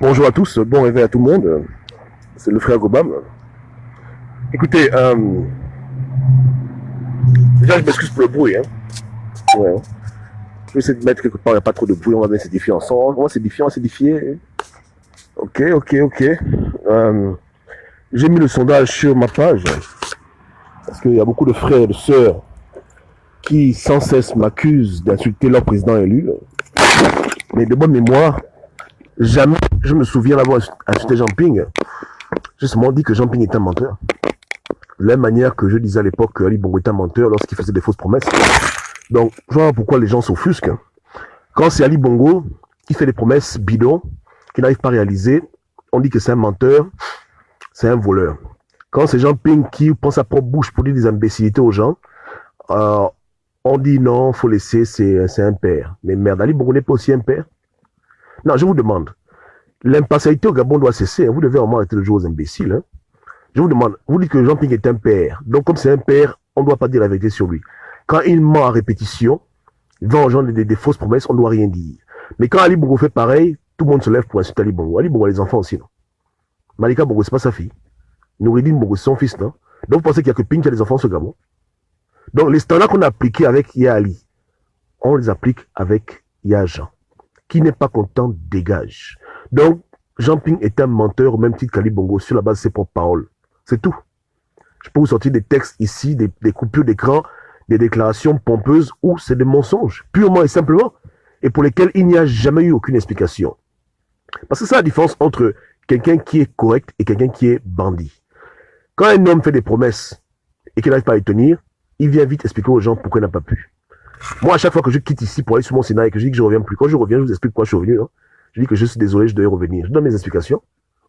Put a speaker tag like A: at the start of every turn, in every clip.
A: Bonjour à tous, bon réveil à tout le monde. C'est le frère Gobam. Écoutez, déjà je m'excuse pour le bruit. Hein. Ouais. Je vais essayer de mettre quelque part, il n'y a pas trop de bruit, on va bien s'édifier ensemble. On va s'édifier. Ok. J'ai mis le sondage sur ma page. Parce qu'il y a beaucoup de frères et de sœurs qui sans cesse m'accusent d'insulter leur président élu. Mais de bonne mémoire, jamais je me souviens d'avoir insulté Jean Ping. J'ai seulement dit que Jean Ping est un menteur. De la même manière que je disais à l'époque que Ali Bongo est un menteur lorsqu'il faisait des fausses promesses. Donc, je vois pourquoi les gens s'offusquent. Quand c'est Ali Bongo qui fait des promesses bidons, qu'il n'arrive pas à réaliser, on dit que c'est un menteur, c'est un voleur. Quand c'est Jean Ping qui prend sa propre bouche pour dire des imbécilités aux gens, on dit non, faut laisser, c'est un père. Mais merde, Ali Bongo n'est pas aussi un père. Non, je vous demande, l'impartialité au Gabon doit cesser. Vous devez vraiment arrêter de jouer aux imbéciles. Hein. Je vous demande, vous dites que Jean Ping est un père. Donc comme c'est un père, on ne doit pas dire la vérité sur lui. Quand il ment à répétition, il va engendrer des fausses promesses, on ne doit rien dire. Mais quand Ali Bongo fait pareil, tout le monde se lève pour insulter Ali Bongo. Ali Bongo a les enfants aussi, non? Malika Bongo, c'est pas sa fille. Noureddin Bongo, c'est son fils, non? Donc vous pensez qu'il n'y a que Ping qui a des enfants au Gabon? Donc les standards qu'on a appliqués avec Ya Ali, on les applique avec Ya Jean. Qui n'est pas content, dégage. Donc, Jean Ping est un menteur au même titre qu'Ali Bongo sur la base de ses propres paroles. C'est tout. Je peux vous sortir des textes ici, des coupures d'écran, des déclarations pompeuses où c'est des mensonges, purement et simplement, et pour lesquels il n'y a jamais eu aucune explication. Parce que c'est la différence entre quelqu'un qui est correct et quelqu'un qui est bandit. Quand un homme fait des promesses et qu'il n'arrive pas à les tenir, il vient vite expliquer aux gens pourquoi il n'a pas pu. Moi, à chaque fois que je quitte ici pour aller sur mon Sénat et que je dis que je ne reviens plus, quand je reviens, je vous explique pourquoi je suis revenu. Hein. Je dis que je suis désolé, je dois y revenir. Je donne mes explications.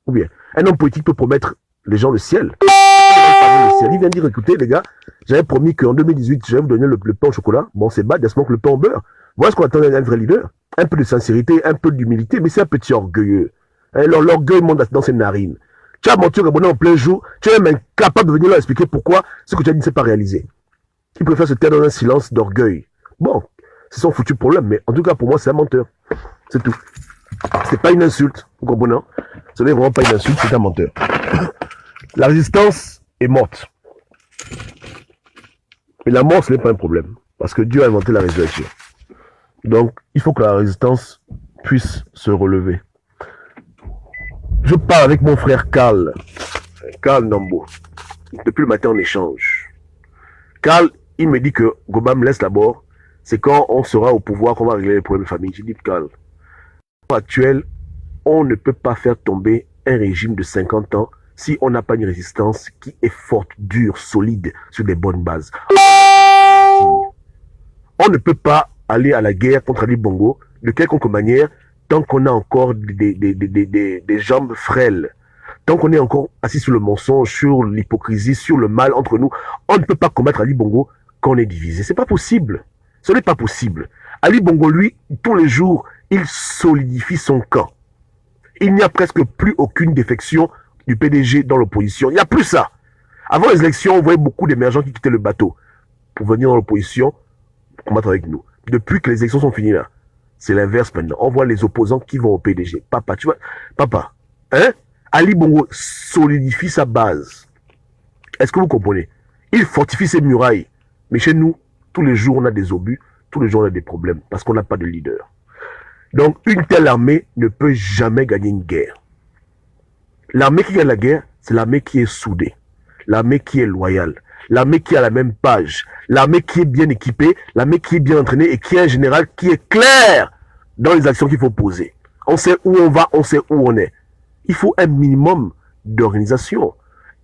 A: Ou bien, un homme politique peut promettre les gens le ciel. Il vient dire, écoutez les gars, j'avais promis qu'en 2018, je vais vous donner le pain au chocolat. Bon, c'est bad, il y a ce que le pain au beurre. Voilà ce qu'on attend d'un vrai leader. Un peu de sincérité, un peu d'humilité, mais c'est un petit orgueilleux. L'orgueil monte dans ses narines. Tu as menti au Gabonais en plein jour, tu es même incapable de venir leur expliquer pourquoi ce que tu as dit ne s'est pas réalisé. Il préfère se taire dans un silence d'orgueil. Bon, c'est son foutu problème, mais en tout cas, pour moi, c'est un menteur. C'est tout. C'est pas une insulte, vous comprenez? Ce n'est vraiment pas une insulte, c'est un menteur. La résistance est morte. Mais la mort, ce n'est pas un problème. Parce que Dieu a inventé la résurrection. Donc, il faut que la résistance puisse se relever. Je parle avec mon frère Karl Nambo. Depuis le matin, on échange. Karl, il me dit que Gobam laisse d'abord. C'est quand on sera au pouvoir qu'on va régler les problèmes de famille. J'ai dit, Karl, actuel, on ne peut pas faire tomber un régime de 50 ans si on n'a pas une résistance qui est forte, dure, solide, sur des bonnes bases. On ne peut pas aller à la guerre contre Ali Bongo de quelconque manière tant qu'on a encore des jambes frêles. Tant qu'on est encore assis sur le mensonge, sur l'hypocrisie, sur le mal entre nous, on ne peut pas combattre Ali Bongo quand on est divisé. C'est pas possible. Ce n'est pas possible. Ali Bongo, lui, tous les jours, il solidifie son camp. Il n'y a presque plus aucune défection du PDG dans l'opposition. Il n'y a plus ça. Avant les élections, on voyait beaucoup d'émergents qui quittaient le bateau pour venir dans l'opposition pour combattre avec nous. Depuis que les élections sont finies là, c'est l'inverse maintenant. On voit les opposants qui vont au PDG. Papa, tu vois, papa, hein? Ali Bongo solidifie sa base. Est-ce que vous comprenez? Il fortifie ses murailles. Mais chez nous, tous les jours, on a des obus, tous les jours, on a des problèmes, parce qu'on n'a pas de leader. Donc, une telle armée ne peut jamais gagner une guerre. L'armée qui gagne la guerre, c'est l'armée qui est soudée, l'armée qui est loyale, l'armée qui est à la même page, l'armée qui est bien équipée, l'armée qui est bien entraînée et qui est un général qui est clair dans les actions qu'il faut poser. On sait où on va, on sait où on est. Il faut un minimum d'organisation,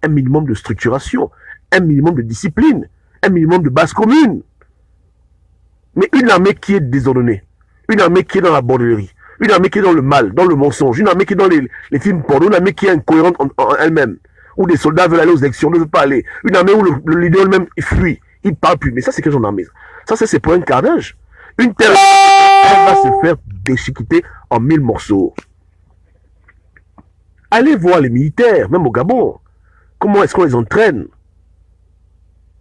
A: un minimum de structuration, un minimum de discipline, un minimum de base commune. Mais une armée qui est désordonnée, une armée qui est dans la bordellerie, une armée qui est dans le mal, dans le mensonge, une armée qui est dans les films porno, une armée qui est incohérente en elle-même, où des soldats veulent aller aux élections, ne veulent pas aller, une armée où le leader lui-même fuit, il ne parle plus. Mais ça, c'est quel genre d'armée? Ça, c'est pour un carnage. Une telle armée va se faire déchiqueter en 1000 morceaux. Allez voir les militaires, même au Gabon. Comment est-ce qu'on les entraîne?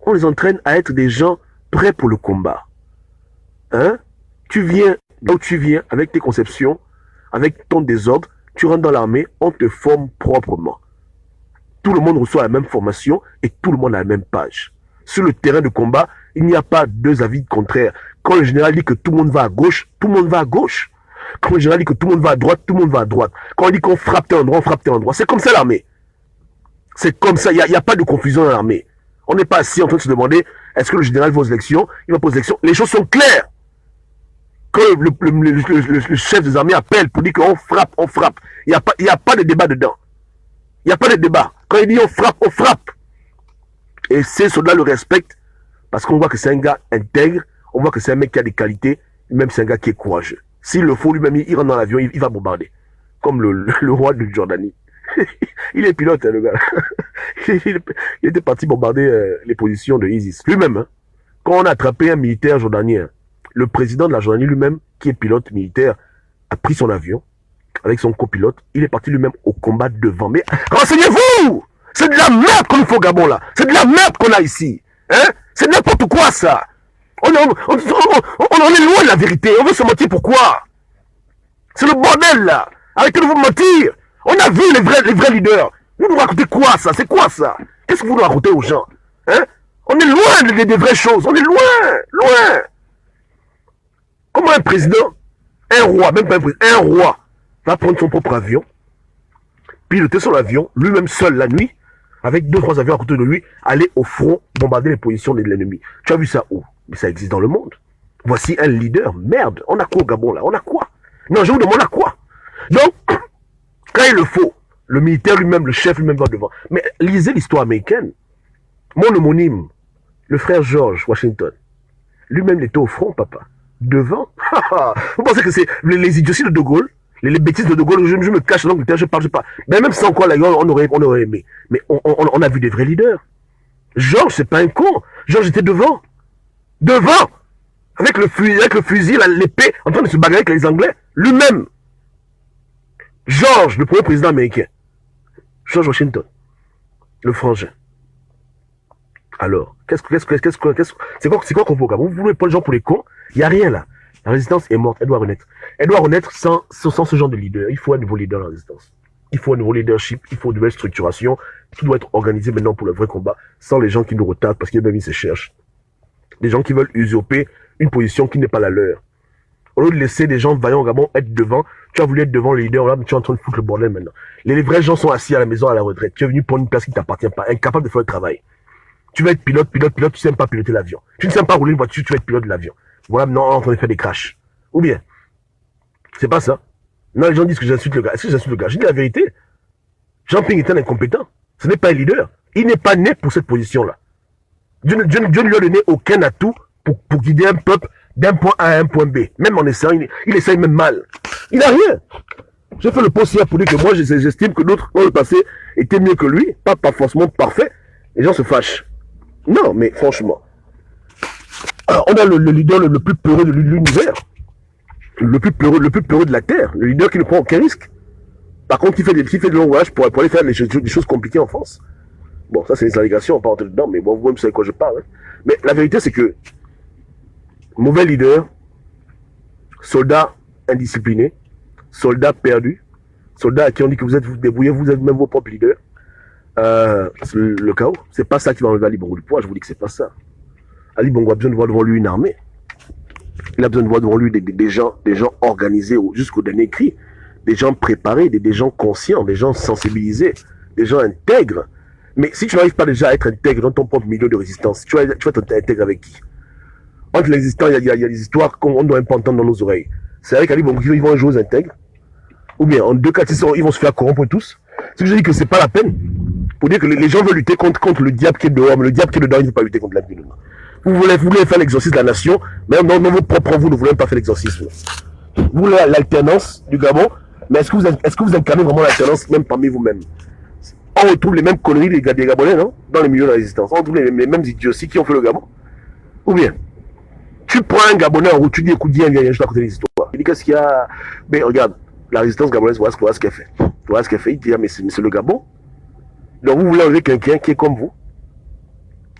A: On les entraîne à être des gens prêts pour le combat. Hein? Tu viens là où tu viens avec tes conceptions, avec ton désordre, Tu rentres dans l'armée, on te forme proprement. Tout le monde reçoit la même formation et tout le monde a la même page. Sur le terrain de combat, il n'y a pas deux avis contraires. Quand le général dit que tout le monde va à gauche, tout le monde va à gauche. Quand le général dit que tout le monde va à droite, tout le monde va à droite. Quand on dit qu'on frappe tel endroit, on frappe tel endroit. C'est comme ça l'armée. C'est comme ça, il n'y a pas de confusion dans l'armée. On n'est pas assis en train de se demander, est-ce que le général va aux élections, il va pas aux élections. Les choses sont claires. Quand le chef des armées appelle pour dire qu'on frappe, on frappe. Il n'y a pas de débat dedans. Il n'y a pas de débat. Quand il dit on frappe, on frappe. Et ces soldats le respectent parce qu'on voit que c'est un gars intègre, on voit que c'est un mec qui a des qualités, même c'est un gars qui est courageux. S'il le faut, lui-même, il rentre dans l'avion, il va bombarder. Comme le roi de Jordanie. Il est pilote, hein, le gars. Il était parti bombarder les positions de ISIS. Lui-même, hein, quand on a attrapé un militaire jordanien, le président de la Jordanie lui-même, qui est pilote militaire, a pris son avion avec son copilote. Il est parti lui-même au combat devant. Mais renseignez-vous! C'est de la merde qu'on nous fait au Gabon, là. C'est de la merde qu'on a ici. Hein? C'est n'importe quoi, ça. On est loin de la vérité. On veut se mentir pourquoi? C'est le bordel, là. Arrêtez de vous mentir. On a vu les vrais leaders. Vous nous racontez quoi, ça? C'est quoi, ça? Qu'est-ce que vous nous racontez aux gens? Hein? On est loin des vraies choses. On est loin. Comment un président, un roi, même pas un président, un roi, va prendre son propre avion, piloter son avion, lui-même seul la nuit, avec 2-3 avions à côté de lui, aller au front, bombarder les positions de l'ennemi. Tu as vu ça où? Mais ça existe dans le monde. Voici un leader. Merde, on a quoi au Gabon là? On a quoi? Non, je vous demande, on a quoi? Donc, quand il le faut, le militaire lui-même, le chef lui-même va devant. Mais lisez l'histoire américaine. Mon homonyme, le frère George Washington, lui-même il était au front, papa. Devant. Vous pensez que c'est les idioties de De Gaulle, les bêtises de De Gaulle, je me cache en Angleterre, je parle. Mais même sans quoi, là, on aurait aimé. Mais on a vu des vrais leaders. George, c'est pas un con. George était devant. Devant. Avec le fusil, l'épée, en train de se bagarrer avec les Anglais. Lui-même. George, le premier président américain. George Washington. Le frangin. Alors, c'est quoi qu'on veut au Gabon? Vous voulez pas les gens pour les cons? Il n'y a rien là. La résistance est morte, elle doit renaître. Elle doit renaître sans ce genre de leader. Il faut un nouveau leader dans la résistance. Il faut un nouveau leadership, il faut une nouvelle structuration. Tout doit être organisé maintenant pour le vrai combat, sans les gens qui nous retardent parce qu'ils même se cherchent. Des gens qui veulent usurper une position qui n'est pas la leur. Au lieu de laisser des gens vaillants au Gabon être devant, tu as voulu être devant le leader, là, mais tu es en train de foutre le bordel maintenant. Les vrais gens sont assis à la maison à la retraite. Tu es venu prendre une place qui ne t'appartient pas, incapable de faire le travail. Tu vas être pilote, tu ne sais même pas piloter l'avion. Tu ne sais même pas rouler une voiture, tu vas être pilote de l'avion. Voilà, maintenant, on est en train de faire des crashs. Ou bien, c'est pas ça. Non, les gens disent que j'insulte le gars. Est-ce que j'insulte le gars? Je dis la vérité. Jean Ping est un incompétent. Ce n'est pas un leader. Il n'est pas né pour cette position-là. Dieu ne lui a donné aucun atout pour guider un peuple d'un point A à un point B. Même en essayant, il essaye même mal. Il n'a rien. J'ai fait le post hier pour dire que moi, j'estime que d'autres, dans le passé, étaient mieux que lui. Pas forcément parfait. Les gens se fâchent. Non, mais franchement. Alors, on a le leader le plus peureux de l'univers. Le plus peureux de la Terre. Le leader qui ne prend aucun risque. Par contre, qui fait de longs voyages pour aller faire des choses compliquées en France. Bon, ça, c'est des allégations, on va pas rentrer dedans, mais bon, vous-même savez de quoi je parle. Hein. Mais la vérité, c'est que mauvais leader, soldat indiscipliné, soldat perdu, soldat à qui on dit que vous débrouillés, vous êtes même vos propres leaders. C'est le chaos. C'est pas ça qui va enlever Ali Bongo du pouvoir, je vous dis que c'est pas ça. Ali Bongo a besoin de voir devant lui une armée. Il a besoin de voir devant lui des gens organisés jusqu'au dernier cri, des gens préparés, des gens conscients, des gens sensibilisés, des gens intègres. Mais si tu n'arrives pas déjà à être intègre dans ton propre milieu de résistance, tu vas être intègre avec qui? Entre les existants, il y a des histoires qu'on ne doit même pas entendre dans nos oreilles. C'est vrai qu'Ali Bongo, ils vont jouer aux intègres. Ou bien, en deux cas, ils vont se faire corrompre tous. Ce que je dis que c'est pas la peine. Pour dire que les gens veulent lutter contre le diable qui est dehors, mais le diable qui est dedans, il ne veut pas lutter contre l'abus. Vous voulez faire l'exorcisme de la nation, mais dans vos propres vous ne voulez même pas faire l'exorcisme. Vous voulez l'alternance du Gabon, mais est-ce que vous incarnez vraiment l'alternance même parmi vous-même? On retrouve les mêmes conneries des Gabonais, non? Dans les milieux de la résistance. On retrouve les mêmes idioties qui ont fait le Gabon. Ou bien, tu prends un Gabonais en route, tu dis, écoute, viens, je vais raconter des histoires. Il dit, qu'est-ce qu'il y a? Mais regarde, la résistance gabonaise, voilà ce qu'elle fait. Voilà ce qu'elle fait. Il dit, ah, mais c'est le Gabon. Donc vous voulez enlever quelqu'un qui est comme vous?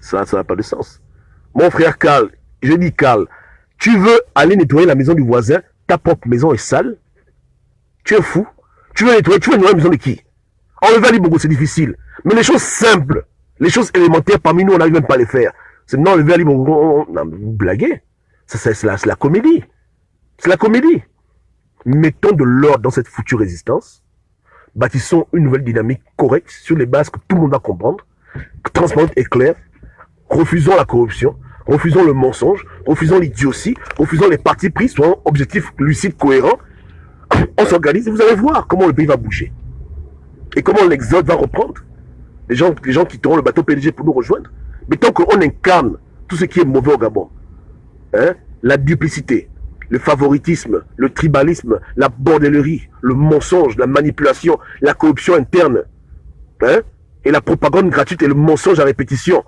A: Ça n'a pas de sens. Mon frère Karl, je dis Karl, tu veux aller nettoyer la maison du voisin, ta propre maison est sale? Tu es fou? Tu veux nettoyer la maison de qui? Enlever Ali Bongo, c'est difficile. Mais les choses simples, les choses élémentaires, parmi nous, on n'arrive même pas à les faire. C'est non, enlever Ali Bongo, vous blaguez. C'est la comédie. C'est la comédie. Mettons de l'ordre dans cette foutue résistance. Bâtissons une nouvelle dynamique correcte sur les bases que tout le monde va comprendre, transparente et claire. Refusons la corruption, refusons le mensonge, refusons l'idiotie, refusons les partis pris, soyons objectifs, lucides, cohérents. On s'organise et vous allez voir comment le pays va bouger. Et comment l'exode va reprendre. Les gens quitteront le bateau PDG pour nous rejoindre. Mais tant qu'on incarne tout ce qui est mauvais au Gabon, hein, la duplicité, le favoritisme, le tribalisme, la bordellerie, le mensonge, la manipulation, la corruption interne, hein, et la propagande gratuite et le mensonge à répétition,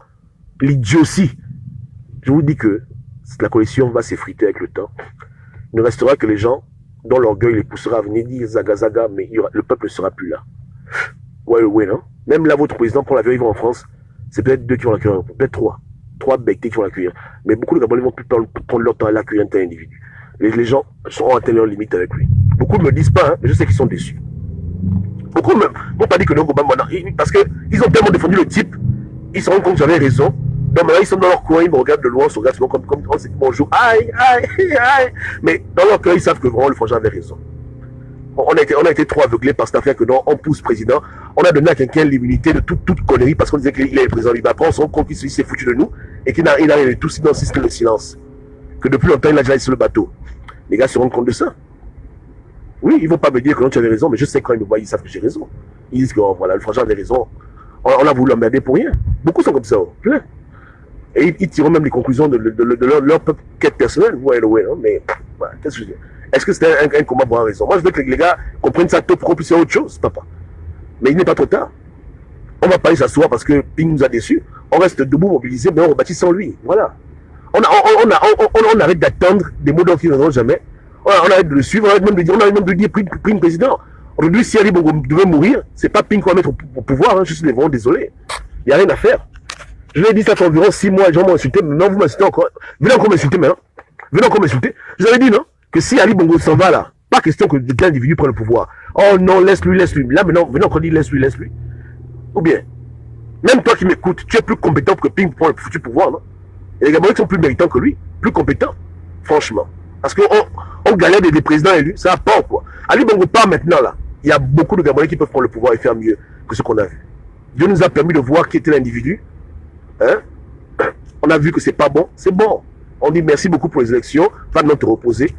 A: l'idiotie. Je vous dis que la coalition va s'effriter avec le temps. Il ne restera que les gens dont l'orgueil les poussera à venir dire zaga zaga, mais le peuple ne sera plus là. Ouais, non? Même là, votre président, pour l'accueillir en France, c'est peut-être 2 qui vont l'accueillir, peut-être 3. 3 bectés qui vont l'accueillir. Mais beaucoup de Gabonais vont plus prendre leur temps à l'accueillir un tel individu. Les gens seront à leur limite avec lui. Beaucoup ne me disent pas, hein, mais je sais qu'ils sont déçus. Beaucoup m'ont pas dit que non, parce qu'ils ont tellement défendu le type, ils se rendent compte que j'avais raison. Donc maintenant, ils sont dans leur coin, ils me regardent de loin, ils se regardent souvent comme on sait bonjour, aïe. Mais dans leur cœur, ils savent que vraiment le frangin avait raison. On a été trop aveuglés par cette affaire que non, on pousse président. On a donné à quelqu'un l'immunité de toute connerie parce qu'on disait qu'il est le président libre. Après, on se rend compte qu'il s'est foutu de nous et qu'il a rien de tout dans le système de silence. Que depuis longtemps, il a déjà été sur le bateau. Les gars se rendent compte de ça. Oui, ils ne vont pas me dire que non, tu avais raison, mais je sais quand ils me voient, ils savent que j'ai raison. Ils disent que oh, voilà, le frangin avait raison. On a voulu l'emmerder pour rien. Beaucoup sont comme ça, plein. Et ils tirent même les conclusions de leur quête personnelle. Ouais, non, mais voilà, qu'est-ce que je dis? Est-ce que c'était un combat pour avoir raison? Moi, je veux que les gars comprennent ça tôt pour qu'on puisse faire autre chose, papa. Mais il n'est pas trop tard. On va pas aller s'asseoir parce que Ping nous a déçus. On reste debout, mobilisé, mais on rebâtit sans lui. Voilà. On arrête d'attendre des mots qui ne viendront jamais. On arrête de le suivre, on arrête même de dire Ping président. Aujourd'hui, si Ali Bongo devait mourir, c'est pas Ping qu'on va mettre au pouvoir, hein. Je suis vraiment désolé. Il n'y a rien à faire. Je l'ai dit ça fait environ 6 mois, les gens m'ont insulté, maintenant vous m'insultez encore. Venez encore m'insulter maintenant. Venez encore m'insulter. Je vous avais dit non, que si Ali Bongo s'en va là, pas question que l'individu prenne le pouvoir. Oh non, laisse-lui. Là maintenant, venez encore dire laisse-lui. Ou bien, même toi qui m'écoutes, tu es plus compétent que Ping pour prendre le foutu pouvoir, non? Et les Gabonais sont plus méritants que lui, plus compétents, franchement. Parce qu'on galère des présidents élus, ça part quoi. Ali Bongo part maintenant là. Il y a beaucoup de Gabonais qui peuvent prendre le pouvoir et faire mieux que ce qu'on a vu. Dieu nous a permis de voir qui était l'individu. Hein? On a vu que c'est pas bon, c'est bon. On dit merci beaucoup pour les élections, va maintenant te reposer.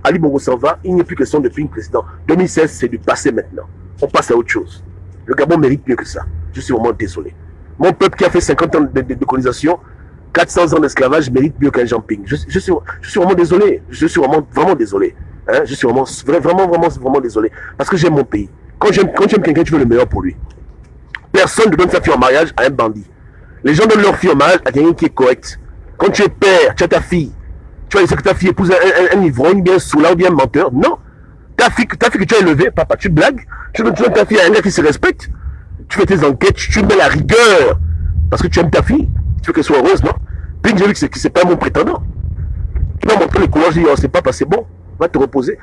A: Ali Bongo s'en va, il n'y a plus question de Ping président. 2016, c'est du passé maintenant. On passe à autre chose. Le Gabon mérite mieux que ça. Je suis vraiment désolé. Mon peuple qui a fait 50 ans de colonisation, 400 ans d'esclavage mérite mieux qu'un Jean Ping. Je suis vraiment désolé. Je suis vraiment désolé. Hein? Je suis vraiment désolé. Parce que j'aime mon pays. Quand j'aime quelqu'un, tu veux le meilleur pour lui. Personne ne donne sa fille en mariage à un bandit. Les gens donnent leur fille en mariage à quelqu'un qui est correct. Quand tu es père, tu as ta fille. Tu vas laisser que ta fille épouse un ivrogne bien saoulard ou bien un menteur. Non. Ta fille que tu as élevée, papa, tu blagues. Tu donnes ta fille à un gars qui se respecte. Tu fais tes enquêtes, tu mets la rigueur. Parce que tu aimes ta fille. Tu veux qu'elle soit heureuse, non? Puis j'ai vu que c'est pas mon prétendant. Tu vas montrer les couleurs, je dis, oh, c'est pas passé bon. Va te reposer.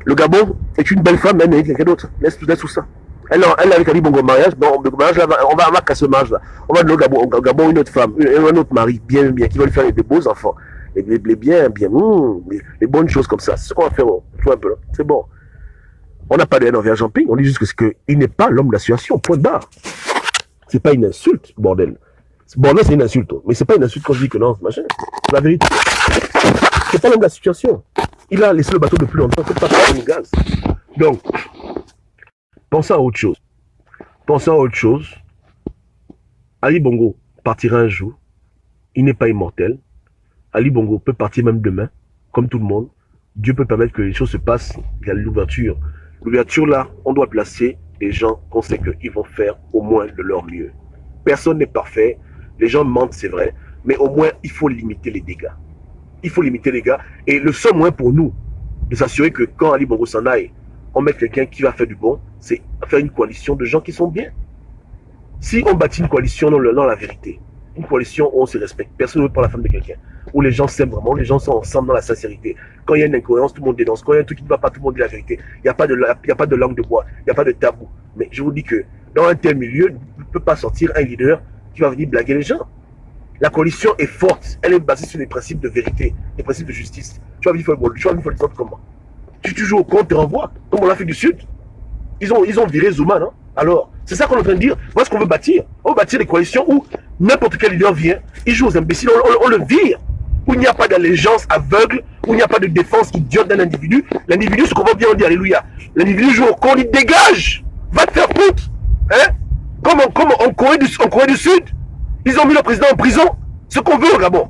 A: Le Gabon est une belle femme, mais elle mérite quelqu'un d'autre. Laisse tout ça. Elle avec Ali Bongo mariage, bon, le mariage là, on va casser le mariage là. On va donner au Gabon une autre femme, un autre mari, bien, qui va lui faire des beaux enfants. Les bien, les bonnes choses comme ça. C'est ce qu'on va faire, tu vois un peu là. C'est bon. On n'a pas de haine envers Jean Ping, on dit juste qu'il n'est pas l'homme de la situation, point barre. C'est pas une insulte, bordel. Bordel, c'est une insulte, mais c'est pas une insulte quand je dis que non, machin. C'est la vérité. C'est pas l'homme de la situation. Il a laissé le bateau depuis longtemps, c'est pas faire du gaz. Donc, pensez à autre chose. Ali Bongo partira un jour. Il n'est pas immortel. Ali Bongo peut partir même demain, comme tout le monde. Dieu peut permettre que les choses se passent. Il y a l'ouverture. L'ouverture là, on doit placer des gens qu'on sait qu'ils vont faire au moins de leur mieux. Personne n'est parfait. Les gens mentent, c'est vrai. Mais au moins, il faut limiter les dégâts. Et le seul moyen pour nous de s'assurer que quand Ali Bongo s'en aille, on met quelqu'un qui va faire du bon, c'est faire une coalition de gens qui sont bien. Si on bâtit une coalition dans la vérité, une coalition où on se respecte, personne ne veut prendre la femme de quelqu'un, où les gens s'aiment vraiment, où les gens sont ensemble dans la sincérité. Quand il y a une incohérence, tout le monde dénonce. Quand il y a un truc qui ne va pas, tout le monde dit la vérité. Il n'y a pas de langue de bois, il n'y a pas de tabou. Mais je vous dis que dans un tel milieu, ne peut pas sortir un leader qui va venir blaguer les gens. La coalition est forte, elle est basée sur des principes de vérité, des principes de justice. Tu vas venir faire l'exemple comment? Tu joues au compte, tu renvoies, comme en Afrique du Sud. Ils ont viré Zuma, non? Alors, c'est ça qu'on est en train de dire. Voilà ce qu'on veut bâtir. On veut bâtir des coalitions où n'importe quel leader vient, il joue aux imbéciles, on le vire. Où il n'y a pas d'allégeance aveugle, où il n'y a pas de défense idiote d'un individu. L'individu se comporte bien, on dit Alléluia. L'individu joue au compte, il dégage. Va te faire foutre. Hein? Comme en Corée du Sud. Ils ont mis le président en prison. Ce qu'on veut au Gabon.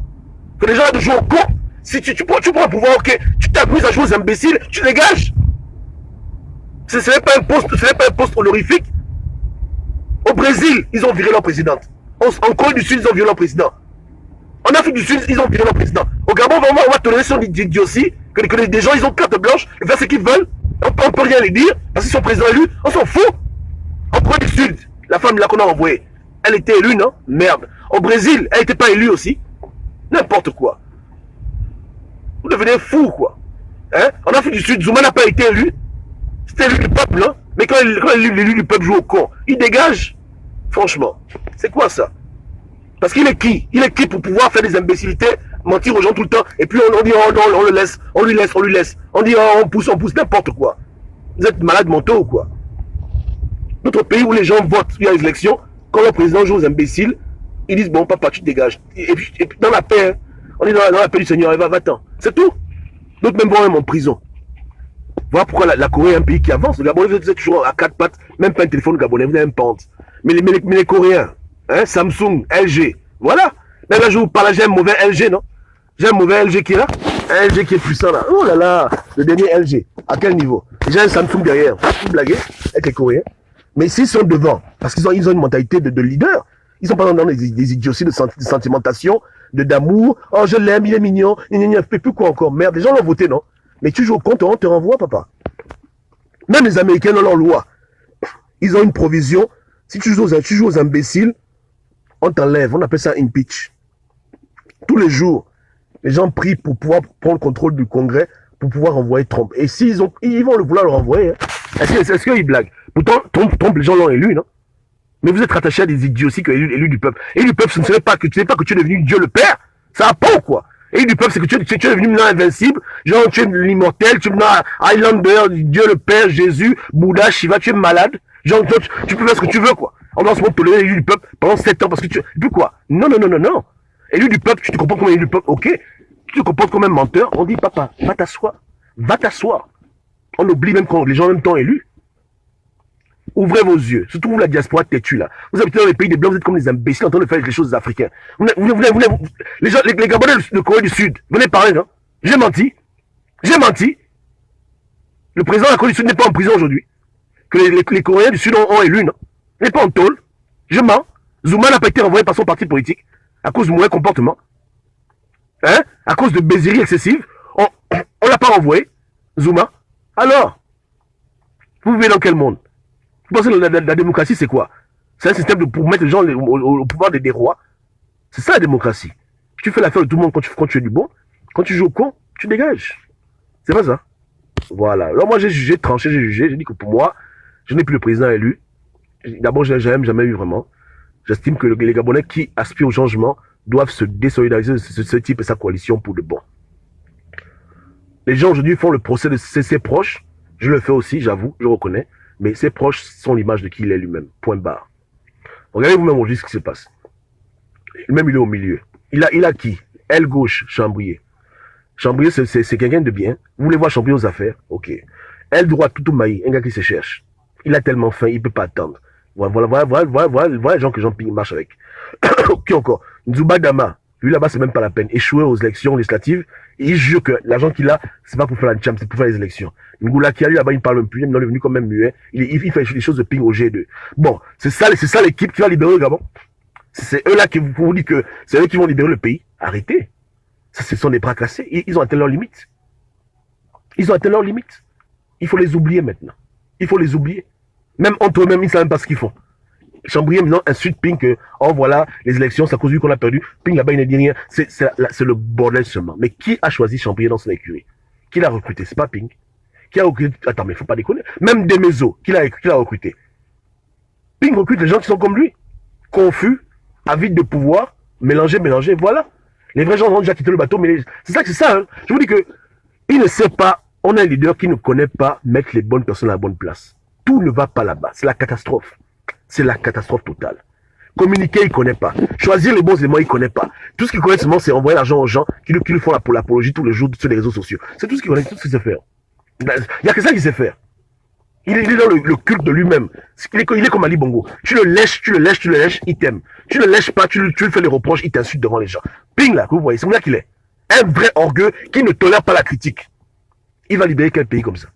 A: Que les gens aient de jouer au con. Si tu prends un pouvoir, ok, tu t'amuses à jouer aux imbéciles, tu dégages. Ce n'est pas un poste honorifique. Au Brésil, ils ont viré leur présidente. En Corée du Sud, ils ont viré leur président. En Afrique du Sud, ils ont viré leur président. Au Gabon, on va tolérer son idiotie, que des gens, ils ont carte blanche, ils font ce qu'ils veulent. On peut rien les dire, parce qu'ils sont présidents élus, on s'en fout. En Corée du Sud, la femme là qu'on a envoyée, elle était élue, non? Merde. Au Brésil, elle n'était pas élue aussi. N'importe quoi. Vous devenez fou, quoi. Hein? En Afrique du Sud, Zuma n'a pas été élu. C'était élu du peuple, hein? Mais quand l'élu du peuple joue au con, il dégage. Franchement, c'est quoi ça? Parce qu'il est qui? Il est qui pour pouvoir faire des imbécilités, mentir aux gens tout le temps, et puis on dit, oh non, on le laisse, on lui laisse. On dit, oh, on pousse, n'importe quoi. Vous êtes malades mentaux ou quoi? Notre pays où les gens votent, il y a les élections, quand le président joue aux imbéciles, ils disent, bon, papa, tu te dégages. Et puis dans la paix, hein, on est dans la paix du Seigneur, va-t'en. C'est tout. D'autres même vont même en prison. Voilà pourquoi la Corée est un pays qui avance. Le Gabonais, vous êtes toujours à quatre pattes, même pas un téléphone gabonais, vous avez un pente. Mais les Coréens, hein, Samsung, LG, voilà. Même là, je vous parle, j'ai un mauvais LG, non? J'ai un mauvais LG qui est là. Un LG qui est puissant là. Oh là là, le dernier LG. À quel niveau? J'ai un Samsung derrière. Vous blaguez avec les Coréens. Mais s'ils sont devant, parce qu'ils ont une mentalité de leader, ils sont pas dans des idioties de sentimentation, d'amour. Oh, je l'aime, il est mignon. Il fait plus quoi encore? Merde, les gens l'ont voté, non? Mais tu joues au compte, on te renvoie, papa. Même les Américains ont leur loi. Ils ont une provision. Si tu joues aux imbéciles, on t'enlève. On appelle ça impeach. Tous les jours, les gens prient pour pouvoir prendre le contrôle du Congrès, pour pouvoir renvoyer Trump. Et s'ils vont vouloir le renvoyer, hein. Est-ce qu'ils blaguent? Pourtant, Trump, les gens l'ont élu, non? Mais vous êtes rattaché à des idioties que élu du peuple. Élu du peuple, ce ne serait pas que tu es devenu Dieu le Père. Ça va pas ou quoi? Élu du peuple, c'est que tu es devenu maintenant invincible. Genre, tu es l'immortel, tu es maintenant Highlander, Dieu le Père, Jésus, Bouddha, Shiva, tu es malade. Genre, tu peux faire ce que tu veux, quoi. On doit se tolérer l'élu du peuple pendant 7 ans parce que tu... Et puis quoi? Non. Élu du peuple, tu te comportes comme un élu du peuple, ok. Tu te comportes comme un menteur, on dit, papa, va t'asseoir. On oublie même quand les gens en même temps élus. Ouvrez vos yeux, surtout vous la diaspora têtue là. Vous habitez dans les pays des blancs, vous êtes comme des imbéciles en train de faire les choses des Africains. Les Gabonais de Corée du Sud, venez parler, non? J'ai menti. Le président de la Corée du Sud n'est pas en prison aujourd'hui. Que les Coréens du Sud ont élu, non? Il n'est pas en tôle. Je mens. Zuma n'a pas été renvoyé par son parti politique à cause de mauvais comportement. Hein? À cause de baiseries excessives. On l'a pas renvoyé, Zuma. Alors, vous vivez dans quel monde? Vous pensez que la démocratie, c'est quoi? C'est un système pour mettre les gens au pouvoir des rois. C'est ça la démocratie. Tu fais l'affaire de tout le monde quand tu es du bon. Quand tu joues au con, tu dégages. C'est pas ça. Voilà. Alors moi, j'ai tranché, j'ai jugé. J'ai dit que pour moi, je n'ai plus le président élu. D'abord, je n'ai jamais eu vraiment. J'estime que les Gabonais qui aspirent au changement doivent se désolidariser de ce type et sa coalition pour de bon. Les gens aujourd'hui font le procès de ses proches. Je le fais aussi, j'avoue, je reconnais. Mais ses proches sont l'image de qui il est lui-même. Point barre. Regardez vous-même aujourd'hui ce qui se passe. Même il est au milieu. Il a qui? Aile gauche, Chambrier. Chambrier, c'est quelqu'un de bien. Vous voulez voir Chambrier aux affaires? Ok. Aile droite, Toutou Maï, un gars qui se cherche. Il a tellement faim, il peut pas attendre. Voilà les gens que Jean-Pierre marche avec. Qui encore? Nzouba Dama. Lui là-bas, c'est même pas la peine. Échoué aux élections législatives. Et il jure que l'argent qu'il a, c'est pas pour faire la champ, c'est pour faire les élections. Ngoula qui a lui là-bas, il parle un peu, il est venu quand même muet. Il fait des choses de ping au G2. Bon, c'est ça l'équipe qui va libérer le Gabon. C'est eux là qui vous dit que c'est eux qui vont libérer le pays. Arrêtez. Ce sont des bras cassés. Ils ont atteint leurs limites. Il faut les oublier maintenant. Il faut les oublier. Même entre eux-mêmes, ils ne savent même pas ce qu'ils font. Chambrier maintenant insulte Ping que, oh voilà, les élections, c'est à cause de lui qu'on a perdu. Ping là-bas, il ne dit rien. C'est le bordel seulement. Mais qui a choisi Chambrier dans son écurie? Qui l'a recruté? C'est pas Ping. Qui a recruté? Attends, mais il faut pas déconner. Même Demezo, qui l'a recruté? Ping recrute les gens qui sont comme lui. Confus, avides de pouvoir, mélangés, voilà. Les vrais gens ont déjà quitté le bateau, mais c'est ça, hein. Je vous dis que, il ne sait pas, on a un leader qui ne connaît pas mettre les bonnes personnes à la bonne place. Tout ne va pas là-bas. C'est la catastrophe. C'est la catastrophe totale. Communiquer, il ne connaît pas. Choisir les bons éléments, il ne connaît pas. Tout ce qu'il connaît seulement, c'est envoyer l'argent aux gens qui lui font l'apologie tous les jours sur les réseaux sociaux. C'est tout ce qu'il connaît, tout ce qu'il sait faire. Il n'y a que ça qu'il sait faire. Il est dans le culte de lui-même. Il est comme Ali Bongo. Tu le lèches, il t'aime. Tu le lèches pas, tu lui fais les reproches, il t'insulte devant les gens. Ping là, que vous voyez, c'est là qu'il est. Un vrai orgueil qui ne tolère pas la critique. Il va libérer quel pays comme ça?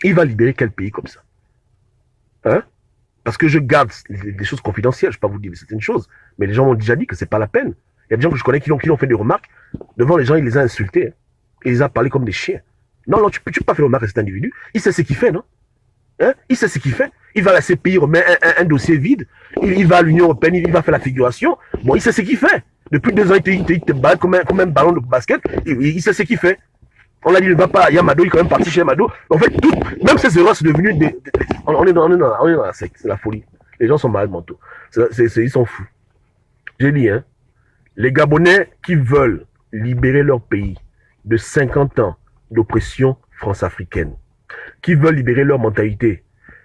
A: Il va libérer quel pays comme ça? Hein? Parce que je garde des choses confidentielles, je ne vais pas vous dire certaines choses, mais les gens m'ont déjà dit que c'est pas la peine. Il y a des gens que je connais qui ont fait des remarques. Devant les gens, il les a insultés. Hein. Il les a parlé comme des chiens. Non, tu peux pas faire remarque à cet individu. Il sait ce qu'il fait, non? Hein? Il sait ce qu'il fait. Il va à la CPI, remet un dossier vide. Il va à l'Union européenne, il va faire la figuration. Bon, il sait ce qu'il fait. Depuis 2 ans, il te bat comme un ballon de basket. Il sait ce qu'il fait. On l'a dit, il ne va pas à Yamado, il est quand même parti chez Yamado. En fait, même ces erreurs, c'est devenu on est dans la secte, c'est la folie. Les gens sont malades mentaux. Ils sont fous. J'ai dit, hein, les Gabonais qui veulent libérer leur pays de 50 ans d'oppression france-africaine, qui veulent libérer leur mentalité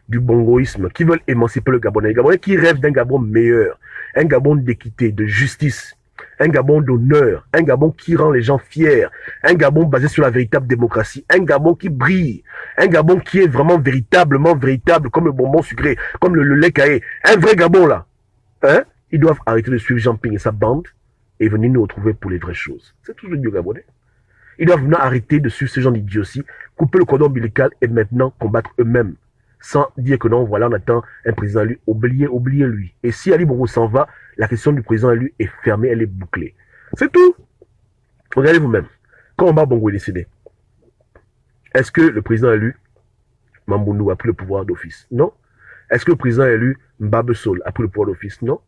A: du bongoïsme, qui veulent émanciper le Gabonais, les Gabonais qui rêvent d'un Gabon meilleur, un Gabon d'équité, de justice, un Gabon d'honneur, un Gabon qui rend les gens fiers, un Gabon basé sur la véritable démocratie, un Gabon qui brille, un Gabon qui est vraiment véritablement véritable, comme le bonbon sucré, comme le lait caillé, un vrai Gabon là. Hein? Ils doivent arrêter de suivre Jean Ping et sa bande et venir nous retrouver pour les vraies choses. C'est tout le dieu Gabonais. Ils doivent maintenant arrêter de suivre ce genre d'idiotie, couper le cordon ombilical et maintenant combattre eux-mêmes. Sans dire que non, voilà, on attend un président élu. Oubliez lui. Et si Ali Bongo s'en va, la question du président élu est fermée, elle est bouclée. C'est tout. Regardez vous-même. Quand Omar Bongo est décédé, est-ce que le président élu, Mamboundou, a pris le pouvoir d'office? Non. Est-ce que le président élu, Mbaba Sol, a pris le pouvoir d'office? Non.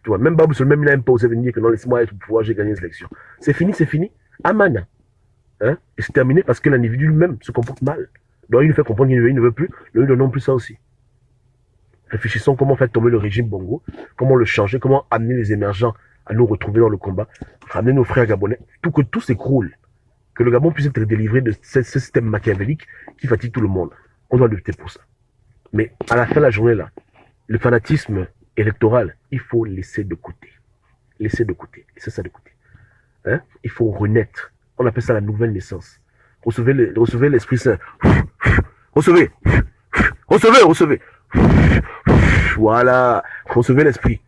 A: Tu vois, même Mbaba Sol, même il n'a même pas osé venir que non, laissez-moi être au pouvoir, j'ai gagné les élections. C'est fini. Amana. Hein? Et c'est terminé parce que l'individu lui-même se comporte mal. Donc il nous fait comprendre qu'il ne veut plus, nous ne donnons plus ça aussi. Réfléchissons comment faire tomber le régime Bongo, comment le changer, comment amener les émergents à nous retrouver dans le combat, ramener nos frères gabonais, que tout s'écroule, que le Gabon puisse être délivré de ce système machiavélique qui fatigue tout le monde. On doit lutter pour ça. Mais à la fin de la journée, là, le fanatisme électoral, il faut laisser de côté. Laisser ça de côté. Hein? Il faut renaître. On appelle ça la nouvelle naissance. Recevez l'Esprit Saint. Recevez. Voilà. Recevez l'Esprit.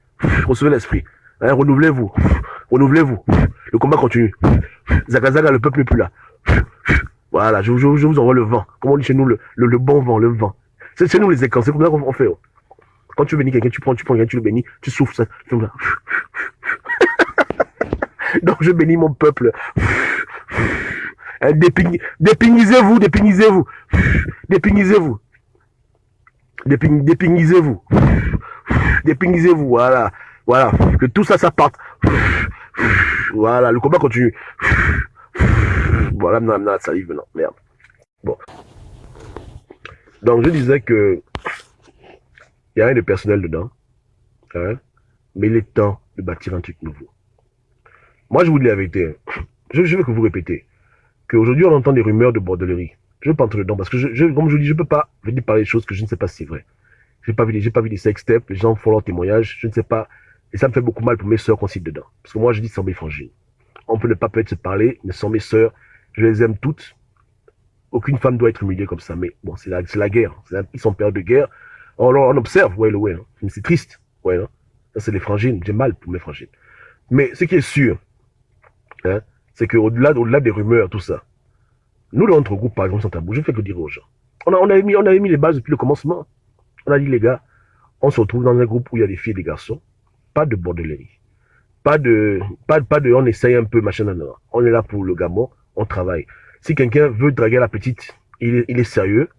A: Hein, renouvelez-vous. Le combat continue. Zagazaga, le peuple n'est plus là. Voilà, je vous envoie le vent. Comme on dit chez nous, le bon vent, le vent. C'est chez nous les écans, c'est comme ça qu'on fait. Quand tu bénis quelqu'un, tu prends quelqu'un, tu le bénis, tu souffles ça. Donc je bénis mon peuple. Dépinguisez-vous. Dépinguisez-vous, voilà. Que tout ça parte. Voilà, le combat continue. Voilà, maintenant, ça arrive maintenant. Merde. Bon. Donc, je disais que il y a rien de personnel dedans. Hein, mais il est temps de bâtir un truc nouveau. Moi, je vous dis la vérité. Je veux que vous répétez. Qu'aujourd'hui, on entend des rumeurs de bordellerie. Je ne veux pas entrer dedans parce que, comme je vous dis, je ne peux pas venir parler des choses que je ne sais pas si c'est vrai. J'ai pas vu des sextapes, les gens font leurs témoignages, je ne sais pas. Et ça me fait beaucoup mal pour mes sœurs qu'on cite dedans. Parce que moi, je dis sans mes frangines. On peut ne pas peut-être se parler, mais sans mes sœurs, je les aime toutes. Aucune femme doit être humiliée comme ça. Mais bon, c'est la guerre. Ils sont en période de guerre. On observe, ouais, hein. Mais c'est triste, ouais, hein. Ça, c'est les frangines. J'ai mal pour mes frangines. Mais ce qui est sûr, hein, c'est qu'au-delà des rumeurs, tout ça, nous, dans notre groupe, par exemple, sans tabou, je ne fais que dire aux gens. On avait mis les bases depuis le commencement. On a dit, les gars, on se retrouve dans un groupe où il y a des filles et des garçons. Pas de bordellerie. Pas de, on essaye un peu, machin, non. On est là pour le Gabon, on travaille. Si quelqu'un veut draguer la petite, il est sérieux,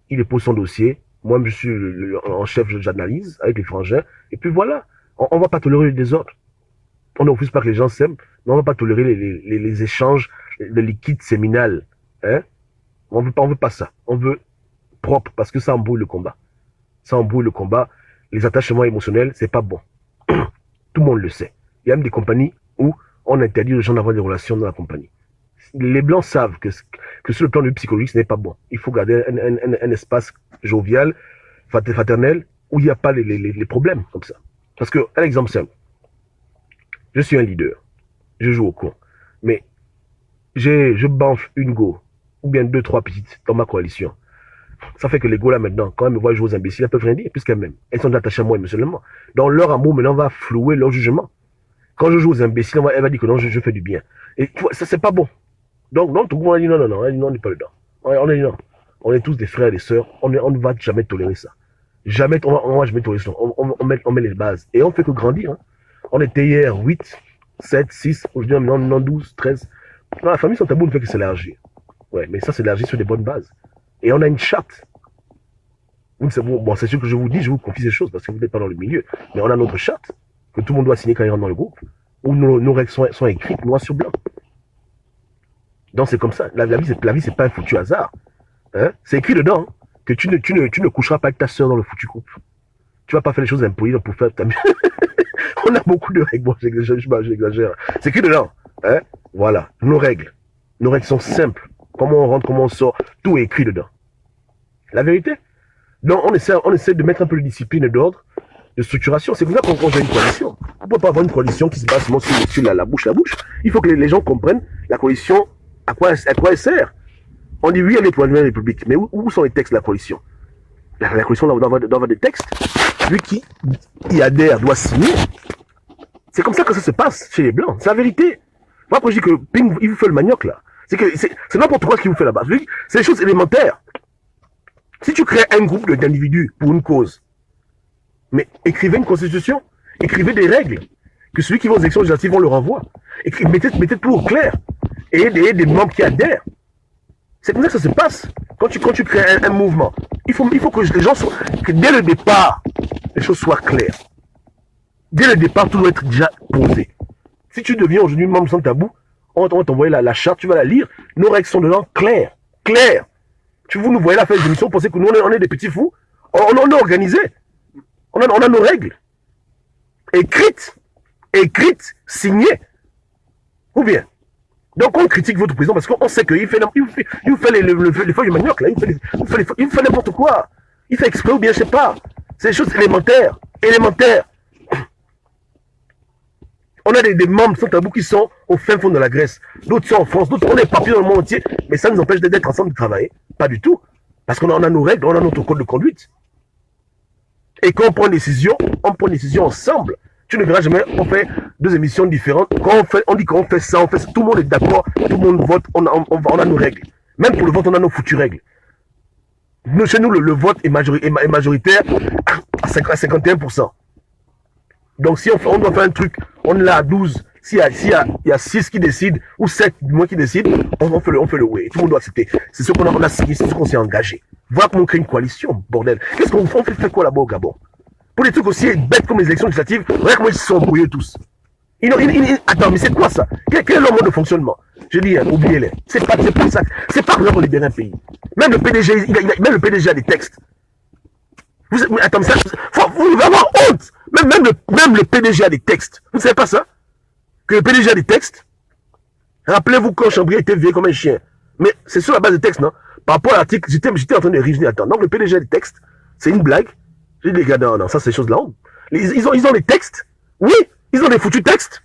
A: il dépose son dossier, Moi, je suis en chef, j'analyse avec les frangins. Et puis voilà, on ne va pas tolérer le désordre. On ne refuse pas que les gens s'aiment, mais on ne va pas tolérer les échanges de liquide séminal. Hein? On veut pas ça. On veut propre parce que ça embrouille le combat. Ça embrouille le combat. Les attachements émotionnels, c'est pas bon. Tout le monde le sait. Il y a même des compagnies où on interdit aux gens d'avoir des relations dans la compagnie. Les Blancs savent que sur le plan de psychologie, ce n'est pas bon. Il faut garder un espace jovial, fraternel, où il n'y a pas les problèmes comme ça. Parce que, un exemple simple, je suis un leader, je joue au con, mais je banfe une go, ou bien deux, trois petites dans ma coalition. Ça fait que les go là maintenant, quand elles me voient jouer aux imbéciles, elles peuvent rien dire, puisqu'elles m'aiment. Elles sont attachées à moi émotionnellement. Donc leur amour maintenant va flouer leur jugement. Quand je joue aux imbéciles, elle va dire que non, je fais du bien. Et ça, c'est pas bon. Donc, tout le monde a dit non, on a dit non, on n'est pas dedans. On a dit non. On est tous des frères et des sœurs, on ne va jamais tolérer ça. Jamais, on va jamais tolérer ça. On met les bases. Et on fait que grandir. Hein. On était hier 8, 7, 6, aujourd'hui maintenant 12, 13. Non, la famille sans tabou ne fait que s'élargir. Ouais, mais ça s'élargit sur des bonnes bases. Et on a une charte. Bon, c'est sûr que je vous dis, je vous confie ces choses parce que vous n'êtes pas dans le milieu. Mais on a notre charte que tout le monde doit signer quand il rentre dans le groupe, où nos règles sont écrites noir sur blanc. Donc c'est comme ça. La vie, c'est pas un foutu hasard. Hein? C'est écrit dedans hein, que tu ne coucheras pas avec ta soeur dans le foutu couple. Tu vas pas faire les choses impolies pour faire ta... On a beaucoup de règles. Bon, j'exagère. C'est écrit dedans. Hein? Voilà. Nos règles. Nos règles sont simples. Comment on rentre, comment on sort. Tout est écrit dedans. La vérité. Donc on essaie de mettre un peu de discipline et d'ordre, de structuration. C'est comme ça qu'on fait une coalition. On ne peut pas avoir une coalition qui se base seulement sur la bouche. Il faut que les gens comprennent la coalition, à quoi elle sert. On dit oui à l'éploiement de la République, mais où sont les textes de la coalition? La coalition doit avoir des textes. Celui qui y adhère doit signer. C'est comme ça que ça se passe chez les Blancs. C'est la vérité. Moi, quand je dis que Ping, il vous fait le manioc, là, c'est n'importe quoi ce qu'il vous fait là-bas. C'est des choses élémentaires. Si tu crées un groupe d'individus pour une cause, mais écrivez une constitution, écrivez des règles, que celui qui va aux élections législatives, on le renvoie. Mettez tout au clair. Et des membres qui adhèrent. C'est comme ça que ça se passe. Quand tu crées un mouvement, il faut que les gens soient, que dès le départ, les choses soient claires. Dès le départ, tout doit être déjà posé. Si tu deviens aujourd'hui membre sans tabou, on va t'envoyer la charte, tu vas la lire. Nos règles sont dedans claires. Claires. Vous nous voyez là faire des émissions, pensez que nous, on est des petits fous. On est organisé. On a nos règles. Écrites, signées. Ou bien. Donc on critique votre président parce qu'on sait qu'il fait les feuilles du manioc, là. Il fait n'importe quoi. Il fait exprès ou bien je sais pas. C'est des choses élémentaires. On a des membres sans tabou qui sont au fin fond de la Grèce. D'autres sont en France, d'autres on est partout dans le monde entier. Mais ça nous empêche d'être ensemble, de travailler. Pas du tout. Parce qu'on a nos règles, on a notre code de conduite. Et quand on prend une décision ensemble. Tu ne verras jamais, on fait deux émissions différentes. Quand on dit qu'on fait ça, tout le monde est d'accord, tout le monde vote, on a nos règles. Même pour le vote, on a nos foutues règles. Chez nous, le vote est majoritaire à 51%. Donc si on doit faire un truc, on est là à 12. S'il y a 6 qui décident, ou 7 moins qui décident, on fait le oui. Tout le monde doit accepter. C'est ce qu'on a signé, c'est ce qu'on s'est engagé. Voilà comment on crée une coalition, bordel. Qu'est-ce qu'on fait quoi là-bas au Gabon? Pour des trucs aussi bêtes comme les élections législatives, regarde comment ils se sont embrouillés tous. Attends, mais c'est quoi ça? Quel est leur mode de fonctionnement? Je dis, oubliez-les. C'est pas ça. C'est pas vraiment libérer un pays. Même le PDG a des textes. Attends, vous devez avoir honte. Même le PDG a des textes. Vous ne savez pas ça? Que le PDG a des textes? Rappelez-vous quand Chambry était vieux comme un chien. Mais c'est sur la base des textes, non? Par rapport à l'article, j'étais en train de réviser. Attends, donc le PDG a des textes. C'est une blague. J'ai dit, les gars, non, ça c'est chose là. Ils ont des textes. Oui, ils ont des foutus textes.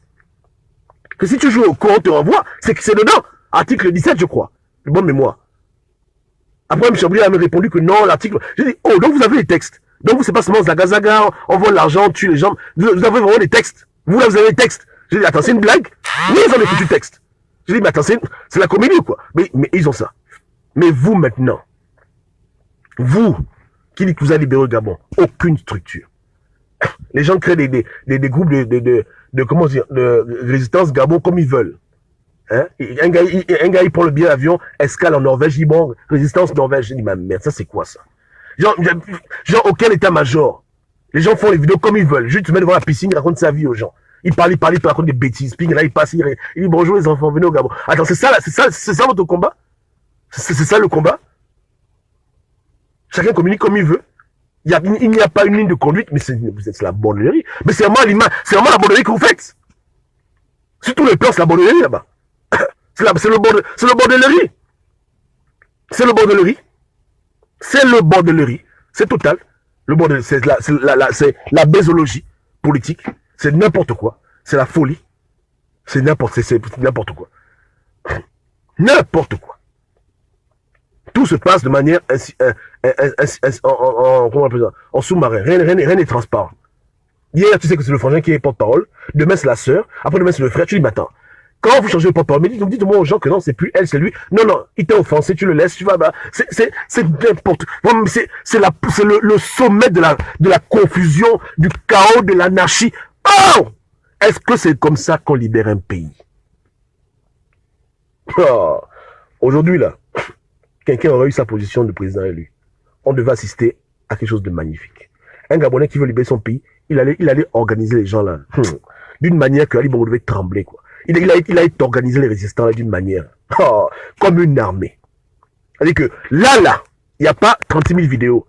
A: Que si tu joues au courant, on te renvoie. C'est dedans. Article 17, je crois. De bonne mémoire. Après, M. Chambly a me répondu que non, l'article. J'ai dit, oh, donc vous avez les textes. Donc vous, c'est pas seulement Zaga, on vole l'argent, on tue les gens. Vous avez vraiment des textes. Vous, là, vous avez les textes. J'ai dit, attends, c'est une blague? Oui, ils ont des foutus textes. J'ai dit, mais attends, c'est la comédie ou quoi? Mais ils ont ça. Mais vous, maintenant, vous, qui dit que vous avez libéré le Gabon? Aucune structure. Les gens créent des groupes comment dire, de résistance Gabon comme ils veulent. Hein? Un gars, il prend le billet d'avion, escale en Norvège, il dit bon, résistance Norvège. Je dis, ma merde, ça c'est quoi ça? Genre aucun état-major. Les gens font les vidéos comme ils veulent. Juste se mettre devant la piscine, il raconte sa vie aux gens. Il parle, il raconte des bêtises. Puis là, il passe, il dit bonjour les enfants, venez au Gabon. Attends, c'est ça votre combat? C'est ça le combat? Chacun communique comme il veut. Il n'y a pas une ligne de conduite, mais c'est la bordellerie. Mais c'est vraiment la bordellerie que vous faites. Sur tous les plans, c'est la bordellerie là-bas. C'est le bordellerie. C'est le bordellerie. C'est le bordellerie. C'est total. Le bordellerie, c'est la bésologie politique. C'est n'importe quoi. C'est la folie. C'est n'importe quoi. N'importe quoi. Tout se passe de manière en sous-marin. Rien n'est transparent. Hier, tu sais que c'est le frangin qui est porte-parole. Demain, c'est la sœur. Après, demain, c'est le frère. Tu dis, mais attends, quand vous changez de porte-parole, mais dites-moi aux gens que non, c'est plus elle, c'est lui. Non, non, il t'a offensé, tu le laisses, tu vas, c'est n'importe quoi. C'est le sommet de la confusion, du chaos, de l'anarchie. Oh! Est-ce que c'est comme ça qu'on libère un pays? Oh. Aujourd'hui, là, quelqu'un aurait eu sa position de président élu. On devait assister à quelque chose de magnifique. Un Gabonais qui veut libérer son pays, il allait organiser les gens là, d'une manière que Ali Bongo devait trembler, quoi. Il a organisé les résistants d'une manière, comme une armée. C'est-à-dire que là, il n'y a pas 36 000 vidéos.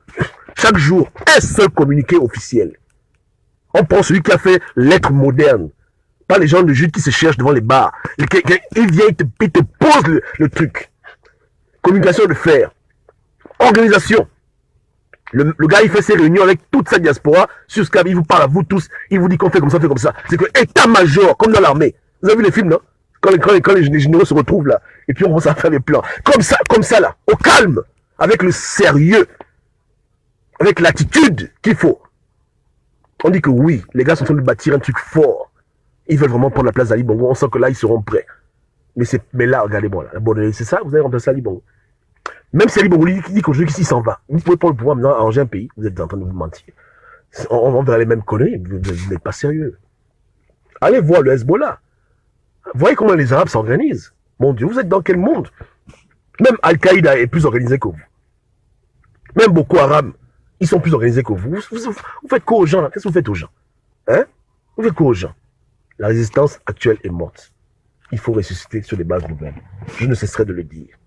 A: Chaque jour, un seul communiqué officiel. On prend celui qui a fait l'être moderne. Pas les gens de Jude qui se cherchent devant les bars. Il vient, il te pose le truc. Communication de fer. Organisation. Le gars, il fait ses réunions avec toute sa diaspora. Sur Skype, il vous parle à vous tous. Il vous dit qu'on fait comme ça, on fait comme ça. C'est que état-major, comme dans l'armée. Vous avez vu les films, non? Quand les généraux se retrouvent là. Et puis on commence à faire les plans. Comme ça là. Au calme. Avec le sérieux. Avec l'attitude qu'il faut. On dit que oui, les gars sont en train de bâtir un truc fort. Ils veulent vraiment prendre la place d'Ali Bongo. On sent que là, ils seront prêts. Mais là, regardez-moi. Là. C'est ça, vous avez remplacé Ali Bongo. Même si Ali Bongo dit qu'aujourd'hui, s'il s'en va, vous pouvez prendre le pouvoir maintenant, arranger un pays. Vous êtes en train de vous mentir. On verra les mêmes conneries. Vous n'êtes pas sérieux. Allez voir le Hezbollah. Voyez comment les Arabes s'organisent. Mon Dieu, vous êtes dans quel monde? Même Al-Qaïda est plus organisé que vous. Même Boko Haram, ils sont plus organisés que vous. Vous faites quoi aux gens là? Qu'est-ce que vous faites aux gens? Hein? Vous faites quoi aux gens? La résistance actuelle est morte. Il faut ressusciter sur des bases nouvelles. Je ne cesserai de le dire.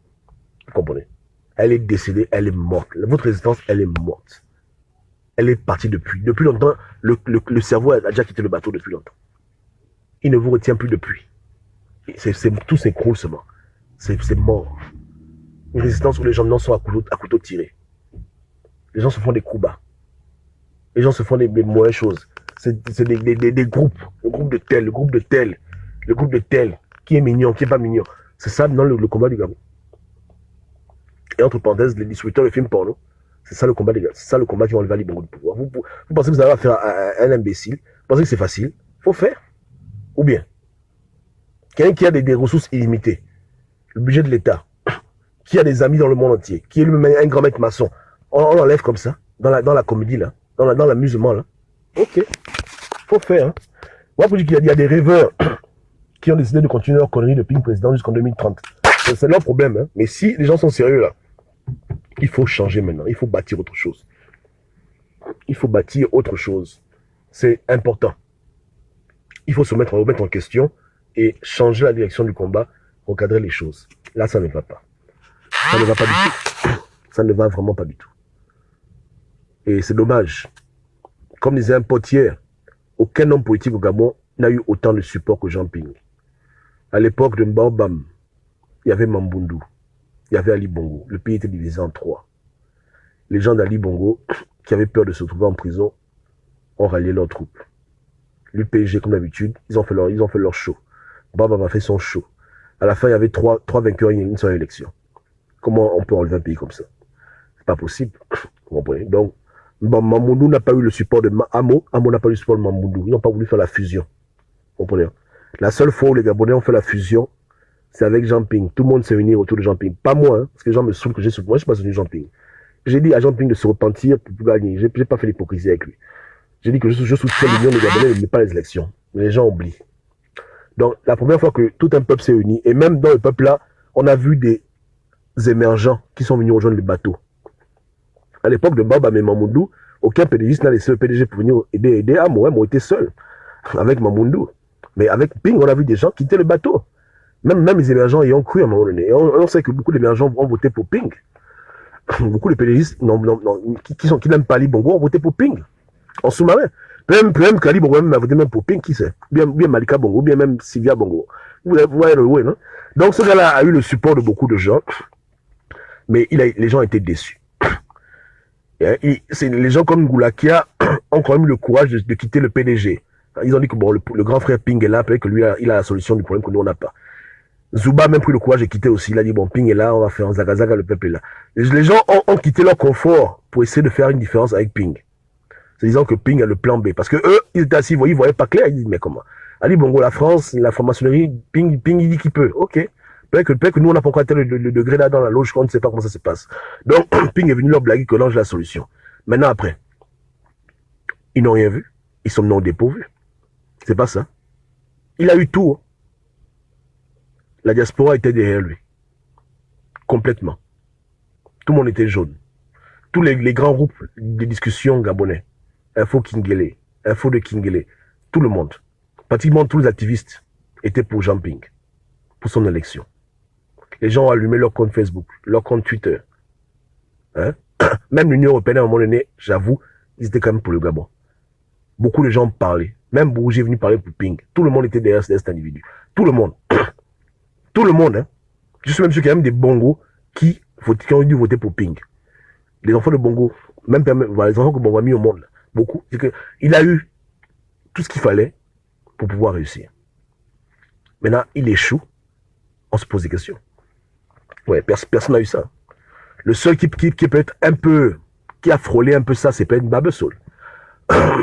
A: Vous comprenez? Elle est décédée, elle est morte. Votre résistance, elle est morte. Elle est partie depuis. Depuis longtemps, le cerveau a déjà quitté le bateau depuis longtemps. Il ne vous retient plus depuis. Tout s'écroule seulement. C'est mort. Une résistance où les gens non sont à couteau tiré. Les gens se font des coups bas. Les gens se font des mauvaises choses. C'est des groupes. Le groupe de tel, le groupe de tel, le groupe de tel. Qui est mignon, qui est pas mignon. C'est ça dans le combat du Gabon. Et entre parenthèses, les distributeurs de films porno, c'est ça le combat des gars. C'est ça le combat qui va enlever Ali Bongo du pouvoir. Vous pensez que vous avez affaire à un imbécile? Vous pensez que c'est facile? Faut faire. Ou bien, quelqu'un qui a des ressources illimitées, le budget de l'État, qui a des amis dans le monde entier, qui est lui-même un grand maître maçon, on l'enlève comme ça, dans la comédie là, dans l'amusement là. Ok, faut faire. Hein. Moi, pour dire qu'il y a des rêveurs qui ont décidé de continuer leur connerie depuis le président jusqu'en 2030. C'est leur problème. Hein. Mais si les gens sont sérieux là, il faut changer maintenant. Il faut bâtir autre chose. Il faut bâtir autre chose. C'est important. Il faut se remettre en question et changer la direction du combat, recadrer les choses. Là, ça ne va pas. Ça ne va pas du tout. Ça ne va vraiment pas du tout. Et c'est dommage. Comme disait un pote hier, aucun homme politique au Gabon n'a eu autant de support que Jean Ping. À l'époque de Mbaobam, il y avait Mambundu, il y avait Ali Bongo. Le pays était divisé en 3. Les gens d'Ali Bongo, qui avaient peur de se retrouver en prison, ont rallié leurs troupes. L'UPG, comme d'habitude, ils ont fait leur show. Babam a fait son show. À la fin, il y avait trois vainqueurs et une seule élection. Comment on peut enlever un pays comme ça? C'est pas possible. Vous comprenez? Donc, Mambundu n'a pas eu le support de Amo. Amo n'a pas eu le support de Mambundu. Ils n'ont pas voulu faire la fusion. Vous comprenez? La seule fois où les Gabonais ont fait la fusion, c'est avec Jean Ping. Tout le monde s'est réuni autour de Jean Ping. Pas moi, hein, parce que les gens me saoulent que j'ai soutenu. Moi, je suis pas soutenu Jean Ping. J'ai dit à Jean Ping de se repentir pour gagner. J'ai pas fait l'hypocrisie avec lui. J'ai dit que je soutiens l'union des Gabonais, mais pas les élections. Mais les gens oublient. Donc, la première fois que tout un peuple s'est réuni, et même dans le peuple là, on a vu des émergents qui sont venus rejoindre le bateau. À l'époque de Baba et Mamoudou, aucun PDG n'a laissé le PDG pour venir aider Amo. Amo était seul avec Mamoudou. Mais avec Ping, on a vu des gens quitter le bateau. Même les émergents y ont cru à un moment donné. Et on sait que beaucoup d'émergents ont voté pour Ping. Beaucoup de PDG qui n'aiment pas Ali Bongo ont voté pour Ping. En sous-marin. Même Kali Bongo même a voté même pour Ping, qui sait. Bien Malika Bongo, bien même Sylvia Bongo. Vous voyez le ouais, non? Donc ce gars-là a eu le support de beaucoup de gens. Mais les gens étaient déçus. Les gens comme Goulakia ont quand même le courage de quitter le PDG. Ils ont dit que bon, le grand frère Ping est là, peut-être que lui, il a la solution du problème que nous, on n'a pas. Zuba a même pris le courage de quitter aussi. Il a dit, bon, Ping est là, on va faire un zagazaga, le peuple est là. Les gens ont quitté leur confort pour essayer de faire une différence avec Ping. C'est disant que Ping a le plan B. Parce que eux, ils étaient assis, ils voyaient pas clair. Ils disent, mais comment? Ali Bongo, la France, la franc-maçonnerie, Ping, il dit qu'il peut. Ok. Peut-être que nous, on n'a pas encore atteint le degré là dans la loge, qu'on ne sait pas comment ça se passe. Donc, Ping est venu leur blaguer que l'ange la solution. Maintenant, après, ils n'ont rien vu. Ils sont non dépourvus. C'est pas ça. Il a eu tout. Hein. La diaspora était derrière lui. Complètement. Tout le monde était jaune. Tous les grands groupes de discussion gabonais. Info Kingele, Info de Kingele. Tout le monde. Pratiquement tous les activistes étaient pour Jean Ping. Pour son élection. Les gens ont allumé leur compte Facebook, leur compte Twitter. Hein? Même l'Union européenne, à un moment donné, j'avoue, ils étaient quand même pour le Gabon. Beaucoup de gens parlaient. Même Bourget est venu parler pour Ping. Tout le monde était derrière cet individu. Tout le monde. Tout le monde. Hein? Je suis même sûr qu'il y a même des Bongos qui ont dû voter pour Ping. Les enfants de Bongo, même les enfants que Bongo a mis au monde, là, beaucoup. Il a eu tout ce qu'il fallait pour pouvoir réussir. Maintenant, il échoue. On se pose des questions. Ouais, personne n'a eu ça. Le seul qui peut être un peu, qui a frôlé un peu ça, c'est peut-être Mbabesol.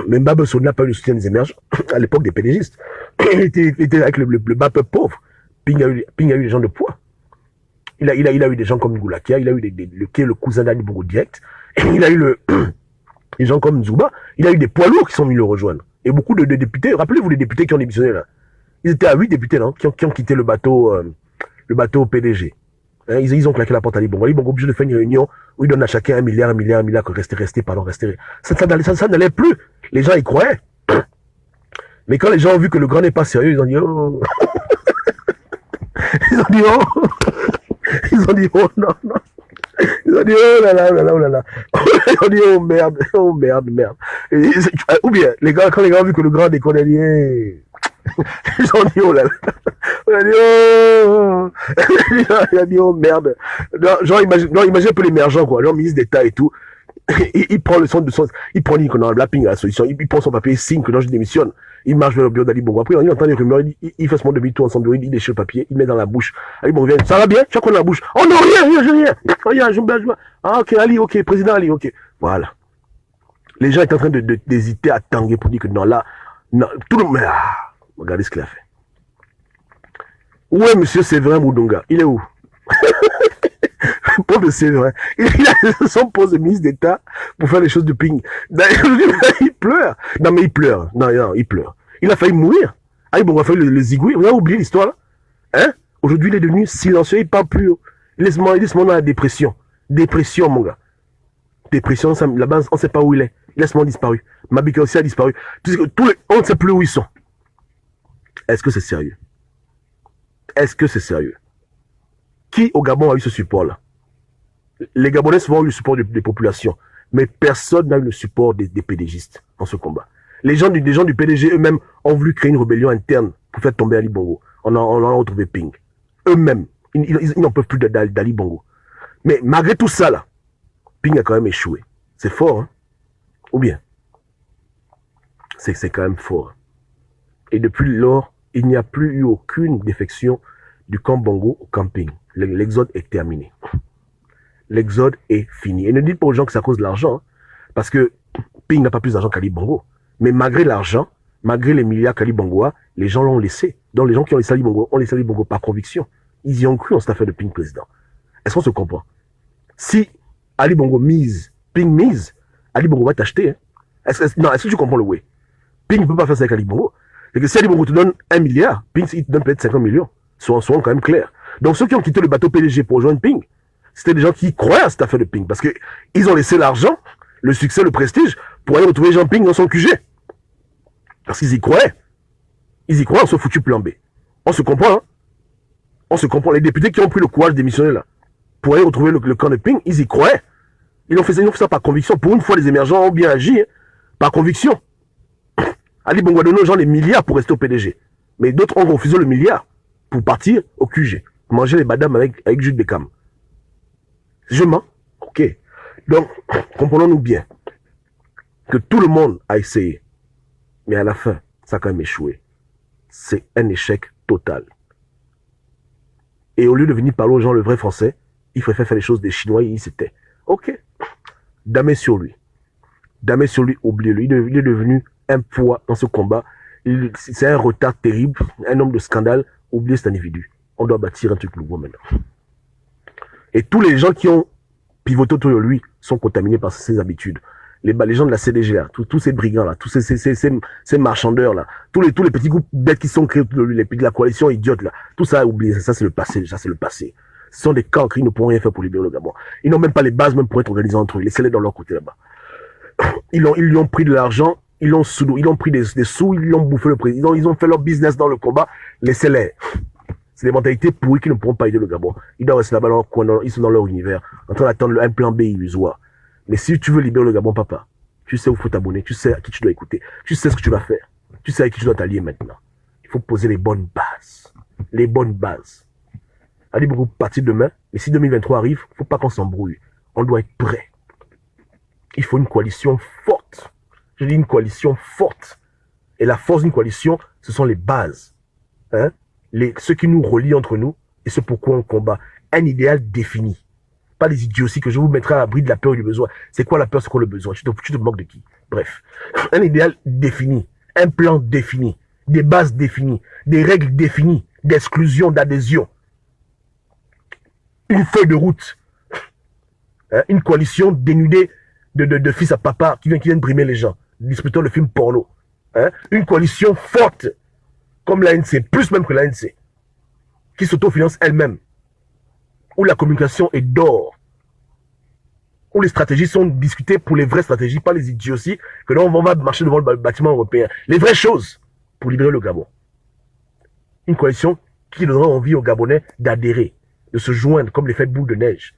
A: Mais Mbabesol n'a pas eu le soutien des émergents à l'époque des pédégistes. Il était avec le bas peuple pauvre. Ping a eu des gens de poids. Il a eu des gens comme Goulakia, il a eu le cousin d'Ali Bongo direct. Il a eu des gens comme Zuba. Il a eu des poids lourds qui sont venus le rejoindre. Et beaucoup de députés, rappelez-vous les députés qui ont démissionné là. Ils étaient à 8 députés là, qui ont quitté le bateau PDG. Hein, ils ont claqué la porte à Ali Bongo. Ali Bongo obligé de faire une réunion où il donne à chacun 1 milliard, restez. Ça n'allait plus. Les gens y croyaient. Mais quand les gens ont vu que le grand n'est pas sérieux, ils ont dit oh. Ils ont dit oh non. Ils ont dit oh là là. Ils ont dit oh merde. Ou bien, quand les gars ont vu que le grand déconnait, ils ont dit oh là là. Il a dit oh merde. Genre imagine un peu l'émergent quoi, genre ministre d'État et tout. Il prend le son de son, il prend la Ping à la solution, il prend son papier, il signe que non je démissionne. Il marche vers le bureau d'Ali Bongo. Après il entend les rumeurs, il fait son demi-tour ensemble, il déchire le papier, il met dans la bouche. Ali Bongo vient, ça va bien? Tu as quoi dans la bouche? Oh non rien, je ah ok Ali, ok président Ali, ok. Voilà. Les gens étaient en train d'hésiter à tanguer pour dire que non là, non, tout le monde. Regardez ce qu'il a fait. Où est monsieur Séverin Moudonga? Il est où? Pauvre Séverin. Il a son poste de ministre d'État pour faire les choses de Ping. Il pleure. Non, mais il pleure. Non, il pleure. Il a failli mourir. Ah, bon, on a failli le zigouiller. Vous avez oublié l'histoire, là? Hein? Aujourd'hui, il est devenu silencieux. Il parle plus. Laisse-moi dans la dépression. Dépression, mon gars. Dépression, là-bas, on ne sait pas où il est. Laisse-moi disparu. Mabika aussi a disparu. On ne sait plus où ils sont. Est-ce que c'est sérieux? Est-ce que c'est sérieux? Qui au Gabon a eu ce support-là? Les Gabonais souvent ont eu le support des populations, mais personne n'a eu le support des PDGistes dans ce combat. Les gens du PDG eux-mêmes ont voulu créer une rébellion interne pour faire tomber Ali Bongo. On a retrouvé Ping. Eux-mêmes, ils n'en peuvent plus d'Ali Bongo. Mais malgré tout ça, là, Ping a quand même échoué. C'est fort, hein? Ou bien? C'est quand même fort. Et depuis lors, il n'y a plus eu aucune défection du camp Bongo au camping. L'exode est terminé. L'exode est fini. Et ne dites pas aux gens que c'est à cause de l'argent, hein, parce que Ping n'a pas plus d'argent qu'Ali Bongo. Mais malgré l'argent, malgré les milliards qu'Ali Bongo a, les gens l'ont laissé. Donc les gens qui ont laissé Ali Bongo ont laissé Ali Bongo par conviction. Ils y ont cru en cette affaire de Ping président. Est-ce qu'on se comprend? Si Ali Bongo mise, Ping mise, Ali Bongo va t'acheter. Hein. Est-ce que tu comprends le way? Ping ne peut pas faire ça avec Ali Bongo. C'est que si Ali Bongo te donne 1 milliard, Ping il te donne peut-être 50 millions. Soyons quand même clairs. Donc ceux qui ont quitté le bateau PDG pour rejoindre Ping, c'était des gens qui croyaient à cette affaire de Ping. Parce qu'ils ont laissé l'argent, le succès, le prestige, pour aller retrouver Jean Ping dans son QG. Parce qu'ils y croyaient. Ils y croient en ce foutu plan B. On se comprend, hein. On se comprend. Les députés qui ont pris le courage de démissionner là, pour aller retrouver le camp de Ping, ils y croyaient. Ils ont fait ça par conviction. Pour une fois, les émergents ont bien agi, hein, par conviction. Ali Bongo a donné aux gens des milliards pour rester au PDG. Mais d'autres ont refusé le milliard pour partir au QG. Manger les badames avec Jude Beckham. Je mens. Ok. Donc, comprenons-nous bien que tout le monde a essayé. Mais à la fin, ça a quand même échoué. C'est un échec total. Et au lieu de venir parler aux gens le vrai français, il préfère faire les choses des Chinois et il s'était. Ok. Damé sur lui. Damé sur lui, oubliez-le. Il est devenu un poids dans ce combat. C'est un retard terrible, un homme de scandale. Oubliez cet individu. On doit bâtir un truc nouveau maintenant. Et tous les gens qui ont pivoté autour de lui sont contaminés par ses habitudes. Les gens de la CDG là, tous ces brigands là, tous ces marchandeurs là, tous les petits groupes bêtes qui sont créés autour de lui, la coalition idiote là, tout ça, oubliez, ça c'est le passé, déjà c'est le passé. Ce sont des cancres, ils ne pourront rien faire pour libérer le Gabon. Ils n'ont même pas les bases même pour être organisés entre eux, laissez-les dans leur côté là-bas. Ils lui ont pris de l'argent, ils ont pris des sous, ils l'ont bouffé le président, ils ont fait leur business dans le combat, laissez-les. C'est des mentalités pourries qui ne pourront pas aider le Gabon. Ils doivent rester là-bas dans leur coin, ils sont dans leur univers, en train d'attendre un plan B illusoire. Mais si tu veux libérer le Gabon, papa, tu sais où il faut t'abonner, tu sais à qui tu dois écouter, tu sais ce que tu vas faire, tu sais à qui tu dois t'allier maintenant. Il faut poser les bonnes bases. Les bonnes bases. Ali Bongo partir demain, mais si 2023 arrive, il ne faut pas qu'on s'embrouille. On doit être prêt. Il faut une coalition forte. Je dis une coalition forte. Et la force d'une coalition, ce sont les bases. Hein? Ce qui nous relie entre nous et ce pourquoi on combat. Un idéal défini. Pas des idioties que je vous mettrai à l'abri de la peur et du besoin. C'est quoi la peur, c'est quoi le besoin? Tu te moques de qui? Bref. Un idéal défini. Un plan défini. Des bases définies. Des règles définies. D'exclusion, d'adhésion. Une feuille de route. Hein? Une coalition dénudée de fils à papa qui viennent brimer les gens. Disputant le film porno. Hein? Une coalition forte. Comme l'ANC. Plus même que l'ANC. Qui s'autofinance elle-même. Où la communication est d'or, où les stratégies sont discutées pour les vraies stratégies, pas les idioties, que là on va marcher devant le bâtiment européen. Les vraies choses pour libérer le Gabon. Une coalition qui donnera envie aux Gabonais d'adhérer, de se joindre comme l'effet de boule de neige.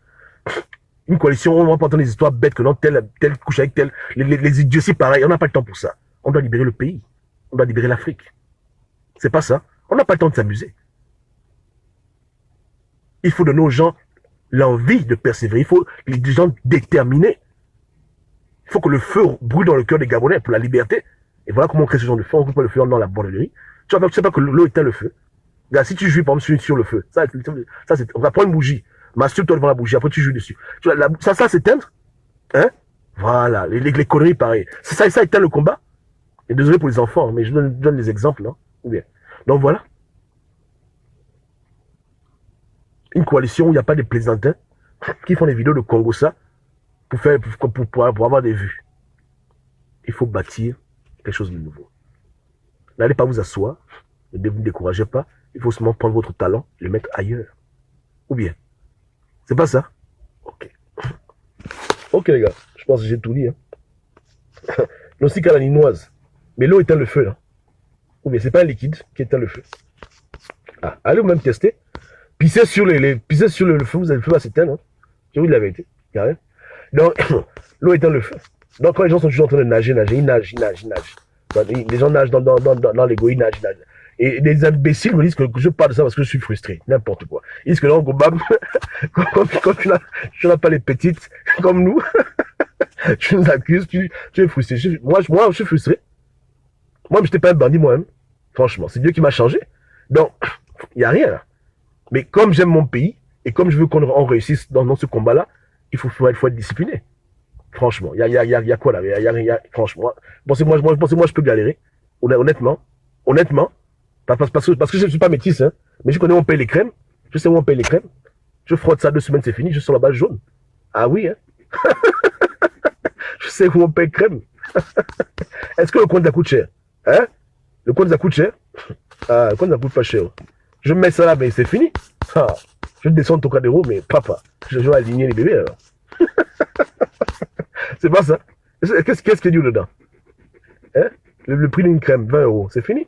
A: Une coalition où on va pas entendre des histoires bêtes que non, telle couche avec telle, les idioties pareil, on n'a pas le temps pour ça. On doit libérer le pays, on doit libérer l'Afrique. C'est pas ça, on n'a pas le temps de s'amuser. Il faut donner aux gens l'envie de persévérer. Il faut des gens déterminés. Il faut que le feu brûle dans le cœur des Gabonais pour la liberté. Et voilà comment on crée ce genre de feu. On ne coupe pas le feu dans la bordellerie. Tu sais pas que l'eau éteint le feu. Regarde, si tu jouis, par exemple, sur le feu, on va prendre une bougie. Masturbe-toi devant la bougie, après tu jouis dessus. Tu vois, ça s'éteindre. Hein? Voilà, les conneries pareilles. Ça éteint le combat. Et désolé pour les enfants, mais je donne des exemples, non? Ou bien. Donc voilà. Une coalition où il n'y a pas de plaisantins qui font des vidéos de Congo ça pour avoir des vues. Il faut bâtir quelque chose de nouveau. N'allez pas vous asseoir, ne vous découragez pas. Il faut seulement prendre votre talent et le mettre ailleurs. Ou bien, c'est pas ça? Ok. Ok les gars, je pense que j'ai tout dit. Hein. L'ossie à la ninoise. Mais l'eau éteint le feu là. Ou bien c'est pas un liquide qui éteint le feu. Ah, allez vous même tester. Pissez sur le feu, vous avez le feu va s'éteindre. Hein. Je vous dis la vérité. Carré. Donc, l'eau éteint le feu. Donc, quand les gens sont toujours en train de nager, ils nagent. Les gens nagent dans l'égo, ils nagent. Et des imbéciles me disent que je parle de ça parce que je suis frustré. N'importe quoi. Ils disent que là, quand tu n'as pas les petites comme nous, tu nous accuses, tu es frustré. Moi, je suis frustré. Moi, je n'étais pas un bandit moi-même. Franchement, c'est Dieu qui m'a changé. Donc, il n'y a rien là. Mais comme j'aime mon pays, et comme je veux qu'on réussisse dans ce combat-là, il faut être discipliné. Franchement, il y a quoi là? Franchement, pensez-moi, je peux galérer. Honnêtement. Parce que je ne suis pas métisse, hein. Mais je connais où on paye les crèmes. Je sais où on paye les crèmes. Je frotte ça 2 semaines, c'est fini, je sors la base jaune. Ah oui, hein. Je sais où on paye crème. Est-ce que le compte ça coûte cher? Hein? Le compte ça coûte cher? Ah, le compte ça coûte pas cher. Je mets ça là, mais c'est fini. Ah, je descends ton cadéro, mais papa. Je vais aligner les bébés alors. C'est pas ça. Qu'est-ce qu'il y a dedans? Hein? Le prix d'une crème, 20 €, c'est fini.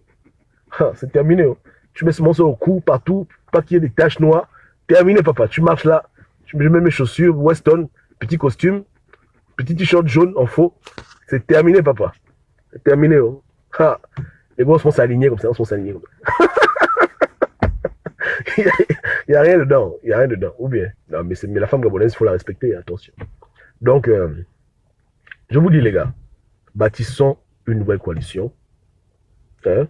A: Ah, c'est terminé. Oh. Tu mets ce morceau au cou, partout, pas qu'il y ait des taches noires. Terminé, papa. Tu marches là, je mets mes chaussures, Weston, petit costume, petit t-shirt jaune en faux. C'est terminé, papa. C'est terminé. Oh. Ah. Les gars, on se font s'aligner comme ça, on se font s'aligner comme ça. Il n'y a rien dedans. Il n'y a rien dedans. Ou bien. Non, mais la femme gabonaise, il faut la respecter, attention. Donc, je vous dis, les gars, bâtissons une nouvelle coalition. Hein?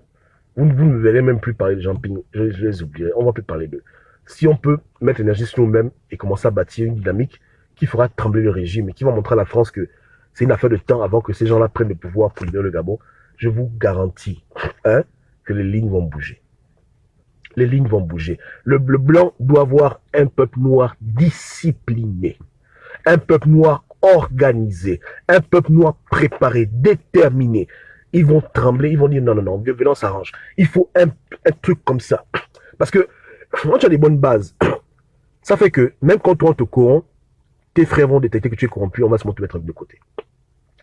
A: Vous ne me verrez même plus parler de Jean-Ping. Je les oublierai. On ne va plus parler d'eux. Si on peut mettre l'énergie sur nous-mêmes et commencer à bâtir une dynamique qui fera trembler le régime et qui va montrer à la France que c'est une affaire de temps avant que ces gens-là prennent le pouvoir pour libérer le Gabon, je vous garantis que les lignes vont bouger. Les lignes vont bouger. Le blanc doit avoir un peuple noir discipliné, un peuple noir organisé, un peuple noir préparé, déterminé. Ils vont trembler, ils vont dire non, non, non, venons, s'arrange. Il faut un truc comme ça. Parce que quand tu as des bonnes bases, ça fait que même quand toi on te corrompt, tes frères vont détecter que tu es corrompu, on va se mettre de côté.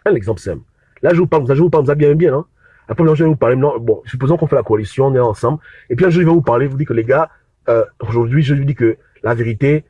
A: Un exemple simple. Là, je vous parle, vous avez bien, hein. Après, je vais vous parler, non, bon, supposons qu'on fait la coalition, on est ensemble, et puis un jour, je vais vous parler, vous dis que les gars, aujourd'hui, je lui dis que la vérité,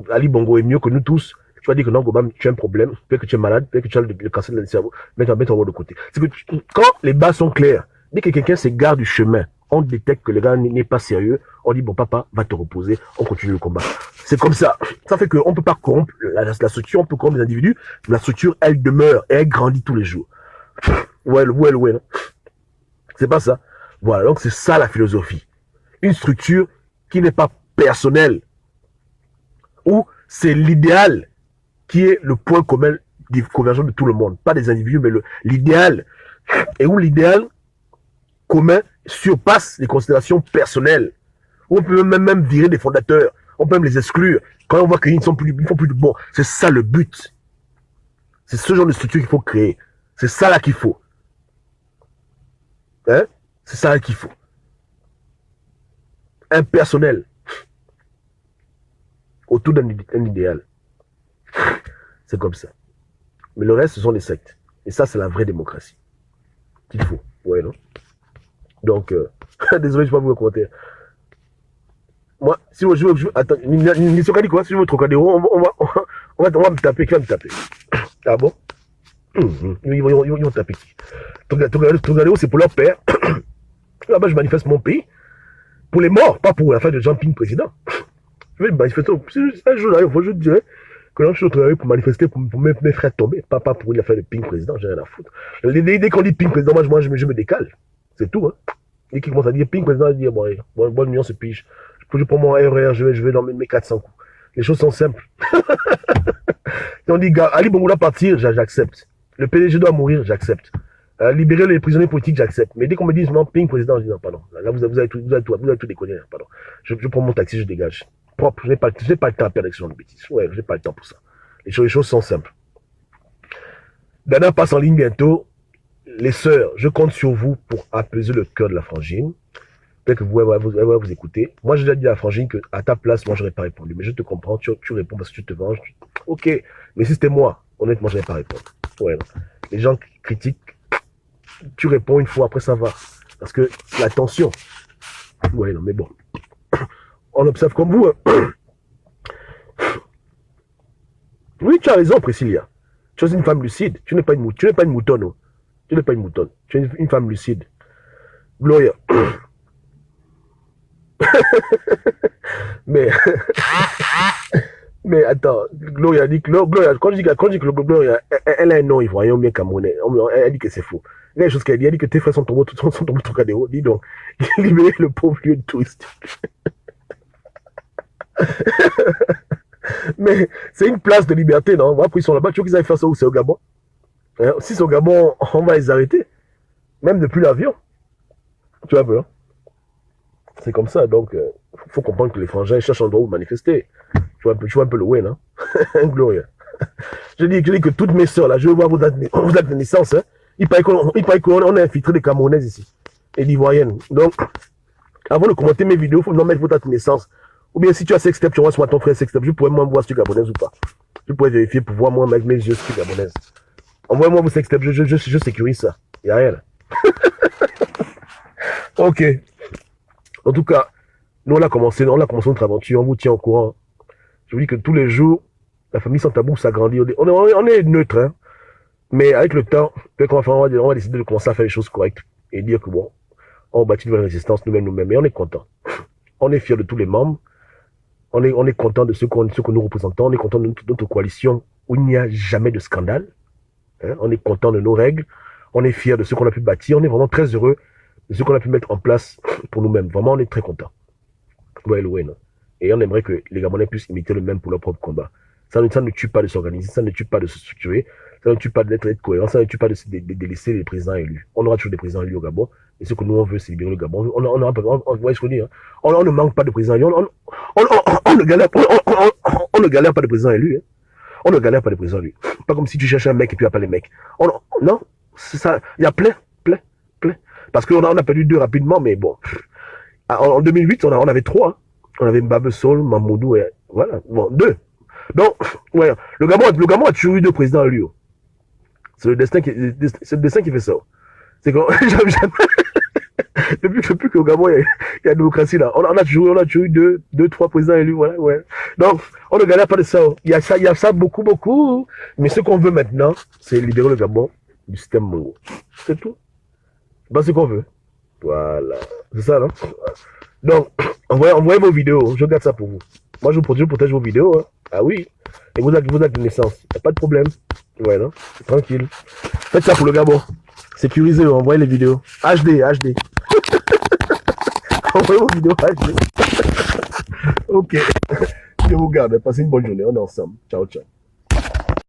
A: Ali Bongo est mieux que nous tous. Tu vas dire que non, Gobam, tu as un problème, peut-être que tu es malade, peut-être que tu as le cancer du cerveau, mets-toi de côté. C'est que quand les bases sont claires, dès que quelqu'un s'égare du chemin, on détecte que le gars n'est pas sérieux, on dit bon papa, va te reposer, on continue le combat. C'est comme ça. Ça fait qu'on ne peut pas corrompre la structure, on peut corrompre les individus, mais la structure, elle demeure et elle grandit tous les jours. Ouais, non. C'est pas ça. Voilà, donc c'est ça la philosophie. Une structure qui n'est pas personnelle, où c'est l'idéal qui est le point commun de convergence de tout le monde. Pas des individus, mais l'idéal. Et où l'idéal commun surpasse les considérations personnelles. Où on peut même virer des fondateurs. On peut même les exclure. Quand on voit qu'ils ne font plus de bon. C'est ça le but. C'est ce genre de structure qu'il faut créer. C'est ça là qu'il faut. Hein? C'est ça là qu'il faut. Impersonnel. Autour d'un idéal. C'est comme ça. Mais le reste, ce sont des sectes. Et ça, c'est la vraie démocratie. Qu'il faut. Ouais, non? Donc, désolé, je ne vais pas vous commenter. Moi, si je veux, attends, dit quoi? Si je veux Trocadéro, on va me taper. Qui va me taper? Ah bon? Ils vont taper qui? Trocadéro, c'est pour leur père. Là-bas, je manifeste mon pays. Pour les morts, pas pour la fin de Jean-Ping président. Je vais manifester. Un jour, je dirais que là, je suis au travail pour manifester pour mes frères tomber. Pas pour l'affaire de Ping président, j'ai rien à foutre. Dès qu'on dit Ping président, moi je me décale. C'est tout, hein. Dès qu'il commence à dire Ping président, je dis, bonne nuit, on se pige. Je prends mon RER, je vais dans mes 400 coups. Les choses sont simples. Si on dit, Ali Bongo doit partir, j'accepte. Le PDG doit mourir, j'accepte. Libérer les prisonniers politiques, j'accepte. Mais dès qu'on me dit non, Ping président, je dis non, pardon. Là, vous avez tout déconné, pardon. Je prends mon taxi, je dégage. Propre, je n'ai pas le temps à perdre avec ce genre de bêtises. Ouais, je n'ai pas le temps pour ça. Les choses sont simples. Dana passe en ligne bientôt. Les sœurs, je compte sur vous pour apaiser le cœur de la frangine. Peut-être que vous vous écoutez. Moi, j'ai déjà dit à la frangine qu'à ta place, moi, je n'aurais pas répondu. Mais je te comprends, tu réponds parce que tu te venges. Ok, mais si c'était moi, honnêtement, je n'aurais pas répondu. Ouais, non. Les gens critiquent, tu réponds une fois, après ça va. Parce que la tension. Ouais, non, mais bon. On observe comme vous. Hein. Oui, tu as raison, Priscilla. Tu es une femme lucide. Tu n'es pas une moutonne. Oh. Tu n'es pas une moutonne. Tu es une femme lucide. Gloria. mais attends, Gloria dit que quand je dis que Gloria, elle a un nom ivoirien bien camerounais. Elle dit que c'est faux. Il y a des choses qu'elle dit. Elle dit que tes frères sont tombés Trocadéro. Dis donc, libérer le pauvre lieu de touristique. Mais c'est une place de liberté, non? Après, ils sont là-bas. Tu veux qu'ils aillent faire ça où? C'est au Gabon. Hein? Si c'est au Gabon, on va les arrêter. Même depuis l'avion. Tu vois un peu, hein? C'est comme ça. Donc, faut comprendre que les frangins cherchent un endroit où manifester. Tu vois un peu le way, non? Gloria. Je dis que toutes mes sœurs, là, je veux voir vos dates de naissance. Hein? Il paraît qu'on a infiltré des Camerounaises ici. Et d'Ivoiriennes. Donc, avant de commenter mes vidéos, il faut nous mettre vos dates de naissance. Ou bien si tu as Sextep, tu envoies sur ton frère Sextep. Je pourrais moi voir si tu es gabonaise ou pas. Je pourrais vérifier pour voir moi avec mes yeux si tu es gabonaise. Envoyez-moi vos Sextep, je sécurise ça. Il n'y a rien là. Ok. En tout cas, nous on a commencé notre aventure, on vous tient au courant. Je vous dis que tous les jours, la famille Sans Tabou s'agrandit. On est neutre, hein. Mais avec le temps, on va décider de commencer à faire les choses correctes et dire que bon, on bâtit une nouvelle résistance nous-mêmes, mais on est content. On est fiers de tous les membres. On est content de ce que nous représentons. On est content de notre coalition où il n'y a jamais de scandale. Hein? On est content de nos règles. On est fiers de ce qu'on a pu bâtir. On est vraiment très heureux de ce qu'on a pu mettre en place pour nous-mêmes. Vraiment, on est très content. Ouais, non? Et on aimerait que les Gabonais puissent imiter le même pour leur propre combat. Ça ne tue pas de s'organiser, ça ne tue pas de se structurer, ça ne tue pas d'être cohérent, ça ne tue pas de laisser les présidents élus. On aura toujours des présidents élus au Gabon. Et ce que nous, on veut, c'est libérer le Gabon. On ne manque pas de présidents élus. On ne galère pas de présidents élus. Hein. On ne galère pas de présidents élus. Pas comme si tu cherches un mec et puis il n'y a pas les mecs. Non, c'est ça. Il y a plein. Parce qu'on a perdu 2 rapidement, mais bon. En 2008, on avait 3. On avait Mbabe Sol, Mamoudou et voilà. Bon, 2. Donc, ouais, le Gabon a toujours eu 2 présidents élus. C'est le destin qui fait ça. C'est qu'on depuis qu'au Gabon il y a la démocratie là, on a toujours eu 2-3 présidents élus, voilà, ouais. Donc, on ne galère pas de ça. Il y a ça beaucoup. Mais ce qu'on veut maintenant, c'est libérer le Gabon du système Mongo. C'est tout. C'est ce qu'on veut. Voilà. C'est ça, non? Donc, envoyez vos vidéos. Je garde ça pour vous. Moi, je protège vos vidéos. Hein. Ah oui. Et vous êtes de naissance. Y a pas de problème. Ouais, non? C'est tranquille. Faites ça pour le Gabon. Sécurisez, envoyez les vidéos. HD. Envoyez vos vidéos HD. Ok. Je vous garde. Passez une bonne journée. On est ensemble. Ciao.